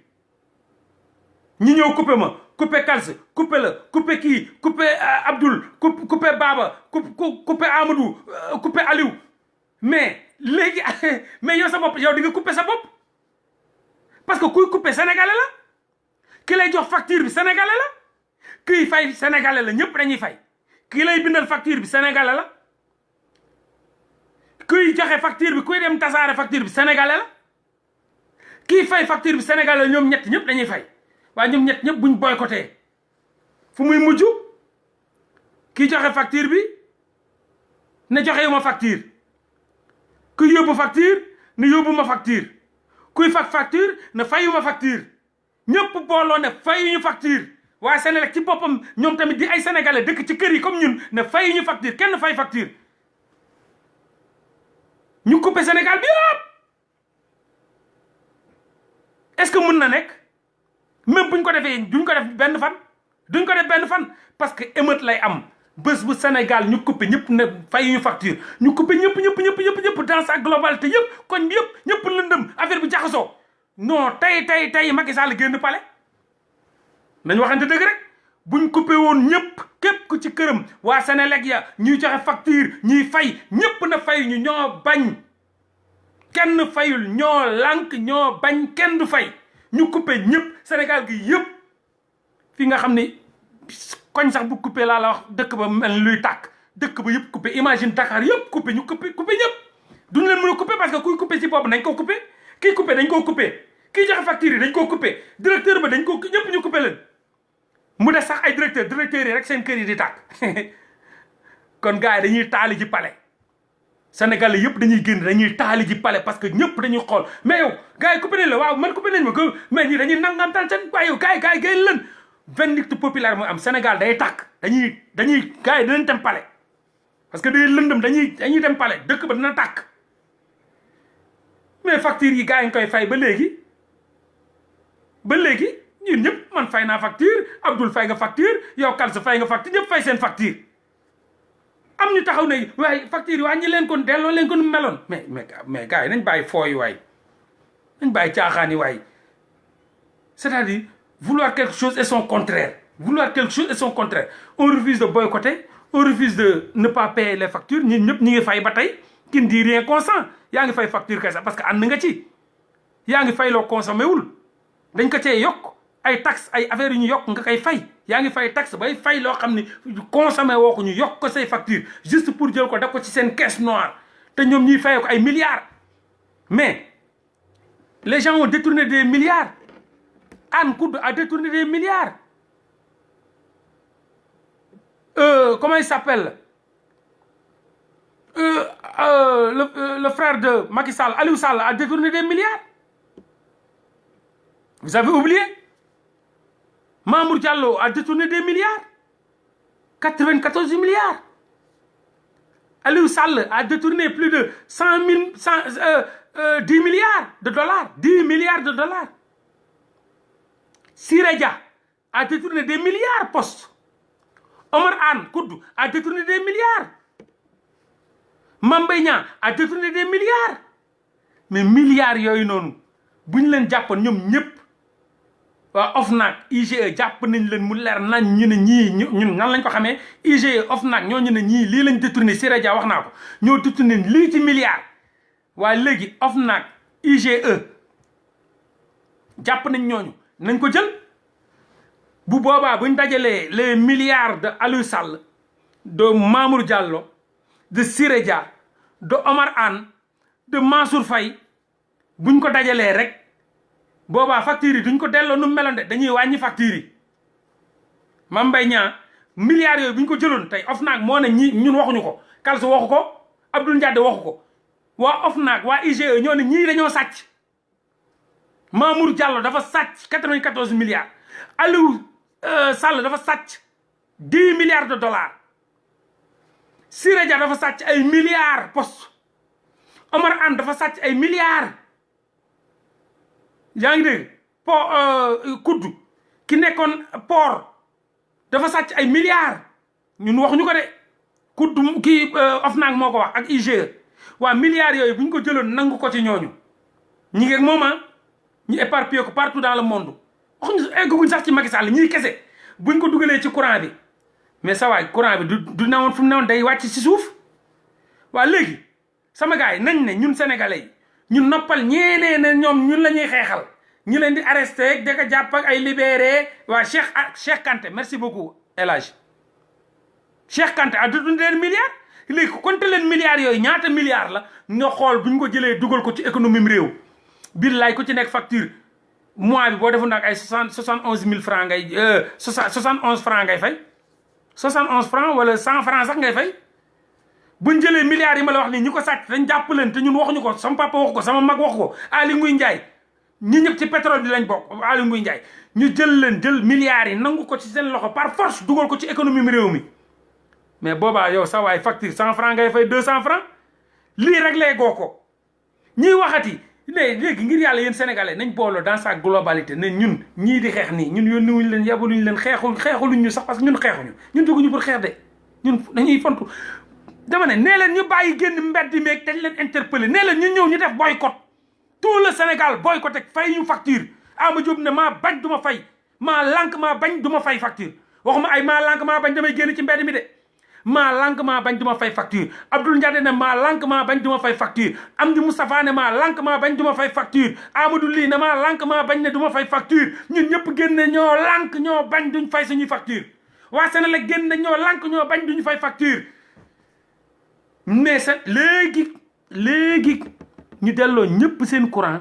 ñi ñëw coupé ma coupé Kalsu coupé la coupé kii coupé Abdoul coupé Baba coupé Amadou coupé Aliou mais léegi mais yow sa bopp yow di nga coupé sa bopp parce que kuy coupé sénégalais la ki lay jox facture bi sénégalais la kiy fay sénégalais la ñëpp dañuy fay ki lay bindal facture bi sénégalais la kuy joxe facture bi kuy dem tasaare facture bi sénégalais la kii fay facture bi sénégalais la ñoom ñett ñëpp dañuy fay waaye ñoom ñett ñëpp buñ boycotté fu muy mujj kii joxe facture bi ne joxe yu ma facture kuy yóbbu facture ne yóbbu ma facture kuy fak facture ne fayu ma facture ñëpp booloo ne fayuñu facture waa Sénélec ci boppam ñoom tamit di ay sénégalais dëkk ci kër yi comme ñun ne fayuñu facture kenn fay facture ñu coupé Sénégal bi yëpp est-ce que mun na nekk même buñ ko defee duñ ko def benn fan duñ ko def benn fan parce que émeute lay am bés bu Sénégal ñu coupé ñëpp ne fayuñu facture ñu coupé ñëpp dans sa globalité yëpp koñ bi yëpp ñëpp lëndëm affaire bi jaxasoo non tey Macky Sall génn palais nañ waxante dëgg rek buñ coupé woon ñëpp képp ku ci këram waa Sénélec ya ñuy joxe facture ñuy fay ñëpp na fay ñu ñoo bañ kenn fayul ñoo lànk ñoo bañ kenn du fay ñu coupé ñëpp Sénégal gi yëpp fi nga xam ne koñ sax bu coupé laa la wax dëkk ba mel luy tàkk dëkk ba yëpp coupé imagine Dakar yëpp coupé ñu coupé ñëpp duñ leen mën a coupé parce que kuy coupé ci bopp nañ ko coupé kii coupé dañ koo coupé kii joxe facture yi dañ koo coupé directeur ba dañ ko ñëpp ñu coupé leen mu des sax ay directeurs yi rek seen kër yi di tàkk kon gars yi dañuy taali ji palais Sénégalais yëpp dañuy génn dañuy taali ji palais parce que ñëpp dañuy xool mais yow gars yi coupé nañ la waaw man coupé nañ ma ko mais ñii dañuy nangamtal seen waaye yow gars yi génn leen vindicte populaire mooy am Sénégal day tàkk dañuy gars yi dinañ dem palais parce que day lëndëm dañuy dem palais dëkk ba dina tàkk mais facture yi gars yi koy fay ba léegi ñun ñëpp man fay naa facture Abdoul fay nga facture yow Kalsa fay nga facture ñëpp fay seen facture am ñu taxaw ne waaye facture yi wàññi leen kon delloo leen ko nu meloon mais gars yi nañ bàyyi fooyi waay nañ bàyyi caaxaan yi waay c'est-à-dire vouloir quelque chose et son contraire on refuse de boycotter on refuse de ne pas payer les factures ñun ñëpp ñi ngi fay ba tey qui ne dit rien consent yaa ngi fay facture kay sax parce que ànd nga ci yaa ngi fay loo consommé wul dañ ko cee yokk ay taxes ay affaires yu ñu yokk nga koy fay yaa ngi fay taxe bay fay loo xam ne consommé woo ko ñu yokk ko say facture juste pour jël ko def ko ci seen caisse noire te ñoom ñuy fayee ko ay milliards mais les gens ont détourné des milliards Anne Koudou a détourné des milliards comment il s'appelle le frère de Macky Sall Aliou Sall a détourné des milliards vous avez oublié Mamour Diallo a détourné des milliards 94 milliards Aliou Sall a détourné plus de 10 milliards de dollars 10 milliards de dollars Siré Dia a détourné des milliards postes Omar Anne Koudou a détourné des milliards Mame Mbaye Niang a détourné des milliards mais milliards yooyu noonu bu ñu leen jàppoon ñoom ñëpp waa OFNAC IGE jàpp nañ leen mu leer nañ ñu ne ñii ñun nan lañ ko xamee IGE OFNAC ñoo ñu ne ñii lii lañ détourné Siré Dia wax naa ko ñoo détourné lii ci milliards waaye léegi OFNAC IGE jàpp nañ ñooñu nañ ko jël bu boobaa buñ dajalee les milliards de Aliou Sall de Mamour Diallo de Siré Dia de Omar Anne de Mansour Faye buñ ko dajalee rek boobaa facture yi duñ ko delloo nu meloon de dañuy wàññi facture yi Mame Mbaye Niang milliards yooyu buñ ko jëloon tey OFNAC moo ne ñun waxuñu ko Kalsu waxu ko Abdoul Ndiaye waxu ko waa OFNAC waa IGE ñoo ne ñii dañoo sàcc Mamour Diallo dafa sàcc 94 milliards Aliou Sall dafa sàcc 10 milliards de dollars Siré Dia dafa sàcc ay milliards poste Omar Anne dafa sàcc ay milliards yaa ngi dégg Koudou ki nekkoon port dafa sàcc ay milliards ñun waxuñu ko de Koudou kii OFNAC moo ko wax ak IGE waa milliards yooyu bu ñu ko jëloon nangu ko ci ñooñu ñi ngeeg moom ñu éparpillé ko partout dans le monde waxuñu egguñ sax ci Macky Sall ñii kese buñ ko dugalee ci courant bi mais sa waay courant bi du newoon fu mu newoon day wàcc ci suuf waa léegi sama gars yi nañ ne ñun sénégalais yi ñun noppal ñeenee ne ñoom ñun la ñuy xeexal ñu leen di arrêté ak da ko jàpp ak ay libéré waa Cheikh Kanté merci beaucoup El Hadj Cheikh Kanté a détourné leen milliards léegi compter leen milliards yooyu ñaata milliards la nga xool bu ñu ko jëlee dugal ko ci économie mi réew billaay ku ci nekk facture mois bi boo defoon nag ay 71 000 francs ngay 71 francs ngay fay 71 francs wala 100 francs sax ngay fay buñ jëlee milliards yi ma la wax nii ñi ko sàcc dañ jàpp leen te ñun waxuñu ko sama papa waxu ko sama mag waxu ko Aly Ngouille Ndiaye ñi ñëpp ci pétrole bi lañ bokk Aly Ngouille Ndiaye ñu jël milliards yi nangu ko ci seen loxo par force dugal ko ci économie mi réew mi mais boobaa yow sa waay facture 100 francs ngay fay 200 francs lii rek lay goo ko ñiy waxati léegi ngir yàlla yéen sénégalais nañ booloo dans sa globalité ne ñun ñii di xeex nii ñun yónniwuñu leen yabaluñu leen xeexuluñ ñu sax parce que ñun xeexuñu ñun dugguñu pour xeex de ñun dañuy fontu dama ne nee leen ñu bàyyi génn mbedd meeg dañ leen interpellé nee leen ñu ñëw ñu def boycott tout le Sénégal boycott ak fay ñu facture Ama Diop ne maa bañ du ma fay maa lànk maa bañ du ma fay facture waxuma ay maa lànk maa bañ damay génn ci mbedd mi de maa lànk maa bañ du ma fay facture Abdoul Ndiaye ne maa lànk maa bañ du ma fay facture Amdi Moustapha ne maa lànk maa bañ du ma fay facture Amadou Ly ne maa lànk maa bañ ne du ma fay facture ñun ñëpp génne ñoo lànk ñoo bañ duñ fay suñuy facture waa Sénégal génne ñoo lànk ñoo bañ duñu fay facture mais sa léegi ñu delloo ñëpp seen courant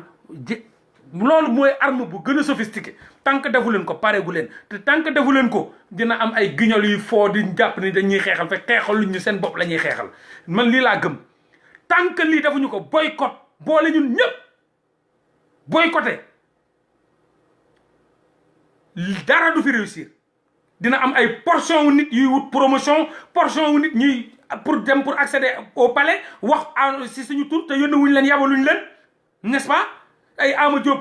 loolu mooy arme bu gën a sophistiqué tant que defu leen ko pareegu leen te tant que defu leen ko dina am ay guignol yu foo di jàpp ni dañuy xeexal fekk xeexaluñ ñu seen bopp la ñuy xeexal man lii laa gëm tant que lii defuñu ko boycott boole ñun ñëpp boycotté dara du fi réussir dina am ay portion wu nit yuy wut promotion portion wu nit ñuy pour dem pour accéder au palais wax si suñu tur te yónni wuñ leen yabaluñ leen n'est-ce pas ay Ama Diop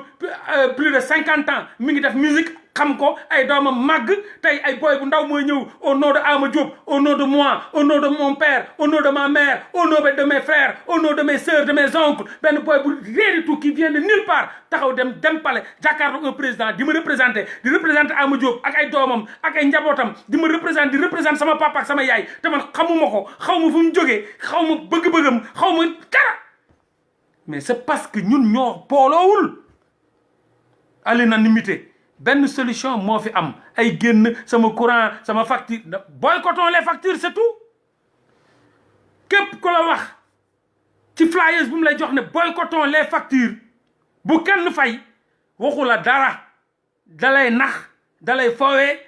plus de 50 ans mi ngi def musique xam ko ay doomam màgg tey ay boy bu ndaw mooy ñëw au nom de Ama Diop au nom de moi au nom de mon père au nom de ma mère au nom de mes frères au nom de mes sœurs de mes oncles benn boy bu rien du tout qui vient de nulle part taxaw dem palais jàkkaarloo un président di ma représenter Ama Diop ak ay doomam ak ay njabootam di ma représenter sama papa ak sama yaay te man xamuma ko xaw ma fu mu jógee xaw ma bëgg-bëggam xaw ma dara mais c'est parce que ñun ñoo booloowul à l'unanimité benn solution moo fi am ay génn sama courant sama facture boycottons les factures c'est tout képp ku la wax ci flyers bu mu lay jox ne boycottons les factures bu kenn fay waxu la dara dalay nax dalay foowee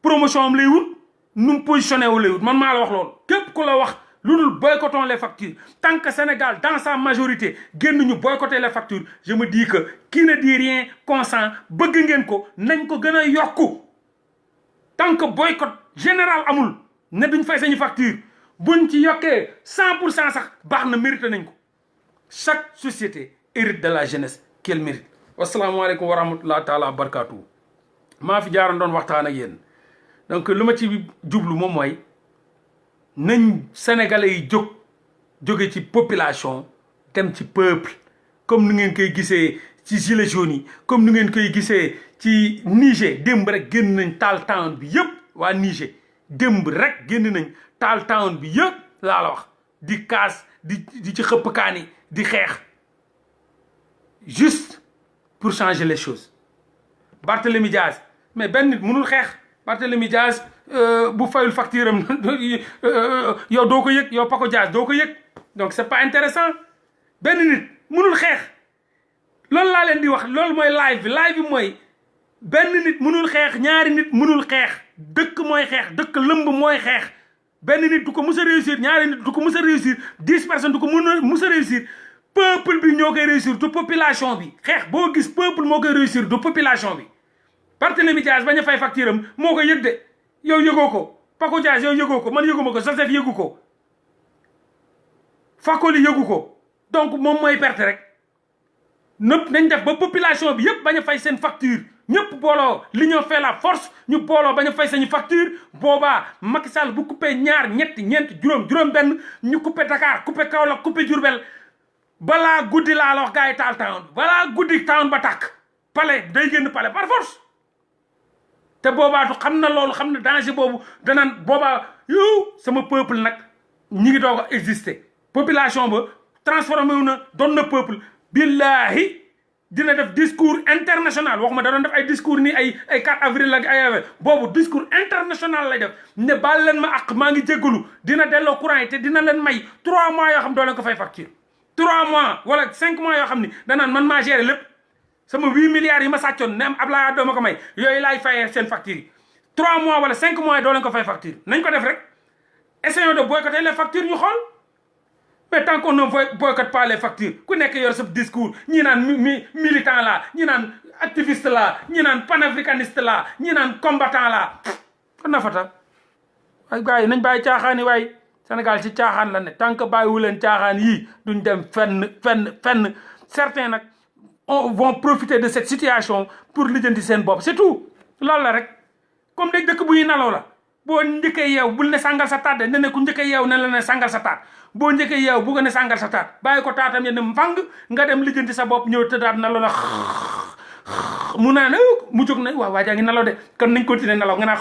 promotion am lay wut nu mu positionné wu lay wut man maa la wax loolu képp ku la wax lu dul boycottons les factures tant que Sénégal dans sa majorité génn ñu boycotter les factures je me dis que qui ne dit rien consent bëgg ngeen ko nañ ko gën a yokku tant que boycott général amul ne duñ fay sañu facture buñ ci yokkee 100% sax baax na mérité nañ ko chaque société hérite de la jeunesse qu'elle mérite wasalaamaaleykum wa rahmatullahi taala wa barakatuhu maa fi jaaroon doon waxtaan ak yéen donc lu ma ci jublu moom mooy nañ sénégalais yi jóge ci population dem ci peuple comme ni ngeen koy gisee ci gilets jaunes yi comme ni ngeen koy gisee ci Niger démb rek génn nañ taal town bi yëpp waa Niger démb rek génn nañ taal town bi yëpp laa la wax di kaas di ci xëpp kaani di xeex juste pour changer les choses Barthélémy Diaz mais benn nit mënul xeex Barthélémy Diaz bu fayul facture am yow doo ko yëg yow Paco Diaz doo ko yëg donc c'est pas intéressant benn nit mënul xeex loolu laa leen di wax loolu mooy live bi mooy benn nit mënul xeex ñaari nit mënul xeex dëkk mooy xeex dëkk lëmb mooy xeex benn nit du ko mus a réussir ñaari nit du ko mus a réussir 10 personnes du ko mus a réussir peuple bi ñoo koy réussir du population bi xeex boo gis peuple moo koy réussir du population bi Barthélémy Diaz bañ a fay facture am moo ko yëg de yow yëgoo ko Paco Diaz yow yëgoo ko man yëguma ko Joseph yëgu ko Fakoli yëgu ko donc moom mooy perte rek nëpp nañ def ba population bi yëpp bañ a fay seen facture ñëpp booloo l'union fait la force ñu booloo bañ a fay sañu facture boobaa Macky Sall bu coupé ñaar ñetti ñeent juróom benn ñu coupé Dakar coupé Kaolack coupé Diourbel balaa guddi laa la wax gars yi taal town balaa guddi town ba tàkk palais day génn palais par force te boobaa du xam na loolu xam na danger boobu danaan boobaa yow sama peuple nag ñi ngi doog a exister population ba transformé wu na doon na peuple billahi dina def discours international waxuma da doon def ay discours ni ay 4 avril ak ay boobu discours international lay def ne baal leen ma ak maa ngi jéggalu dina delloo courant yi te dina leen may 3 mois yoo xam doo leen ko fay facture 3 mois wala 5 mois yoo xam ni danaan man maa géré lépp sama 8 milliards yi ma sàccoon ne am Ablaye doo ma ko may yooyu laay fayee seen facture yi 3 mois wala 5 mois doo leen ko fay facture nañ ko def rek essayons de boycotter les factures ñu xool mais tant qu'on ne boycotte pas les factures ku nekk yor sa discours ñi naan militant la ñi naan activiste la ñi naan panafricaniste la ñi naan combattant la kon na fata ay gars yi nañ bàyyi caaxaan yi waay Sénégal ci caaxaan la ne tant que bàyyiwu leen caaxaan yii duñ dem fenn certains nag vont profiter de cette situation pour lijjanti seen bopp c'est tout loolu la rek comme day dëkk buy nalaw la boo njëkkee yeew bul ne sàngal sa taat de ne ku njëkkee yeew ne la ne sàngal sa taat boo njëkkee yeew bu nga ne sàngal sa taat bàyyi ko taatam yéen mfang nga dem lijjanti sa bopp ñëw tëddaat nalaw la mu naan mu jóg na waaw waa jaa ngi nalaw de kon nañ continuer nalaw nga naa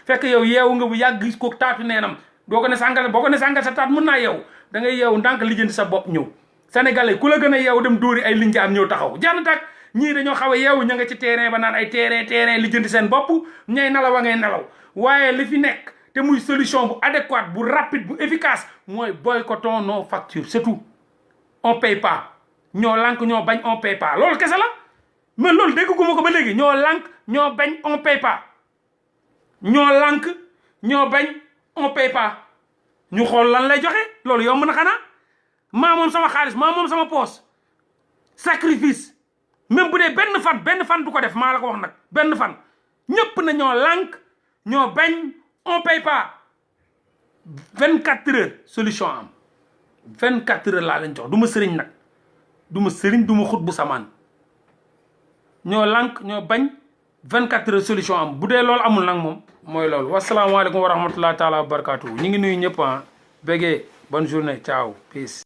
fekk yow yeewu nga bu yàgg gis ko taatu neenam boo ko ne sàngal sa taat mun naa yeew da ngay yeewu ndànk lijjanti sa bopp ñëw sénégalais ku la gën a yeewu dem dóori ay linjaam ñëw taxaw jaana tak ñii dañoo xaw a yeewu ña nga ci terrain ba naan ay terrain lijjanti seen bopp ñay nalaw a ngay nalaw waaye li fi nekk te muy solution bu adéquate bu rapide bu efficace mooy boycottons nos factures c'est tout on paye pas ñoo lànk ñoo bañ on paye pas loolu kese la mais loolu dégg guma ko ba léegi ñoo lànk ñoo bañ on paye pas ñoo lànk ñoo bañ on paye pas ñu xool lan lay joxe loolu yomb na xanaa maa moom sama xaalis maa moom sama poos sacrifice même bu dee benn fan du ko def maa la ko wax nag benn fan ñëpp na ñoo lànk ñoo bañ on paye pas 24 heures solution am 24 heures laa leen jox du ma sëriñ nag du ma sëriñ du ma xut bu samaan ñoo lànk ñoo bañ 24 heures solution am bu dee loolu amul nag moom mooy loolu wasalaamaaleykum wa rahmatullahi taala wa barakatuhu ñu ngi nuyu ñëpp bégee bonne journée ciao peace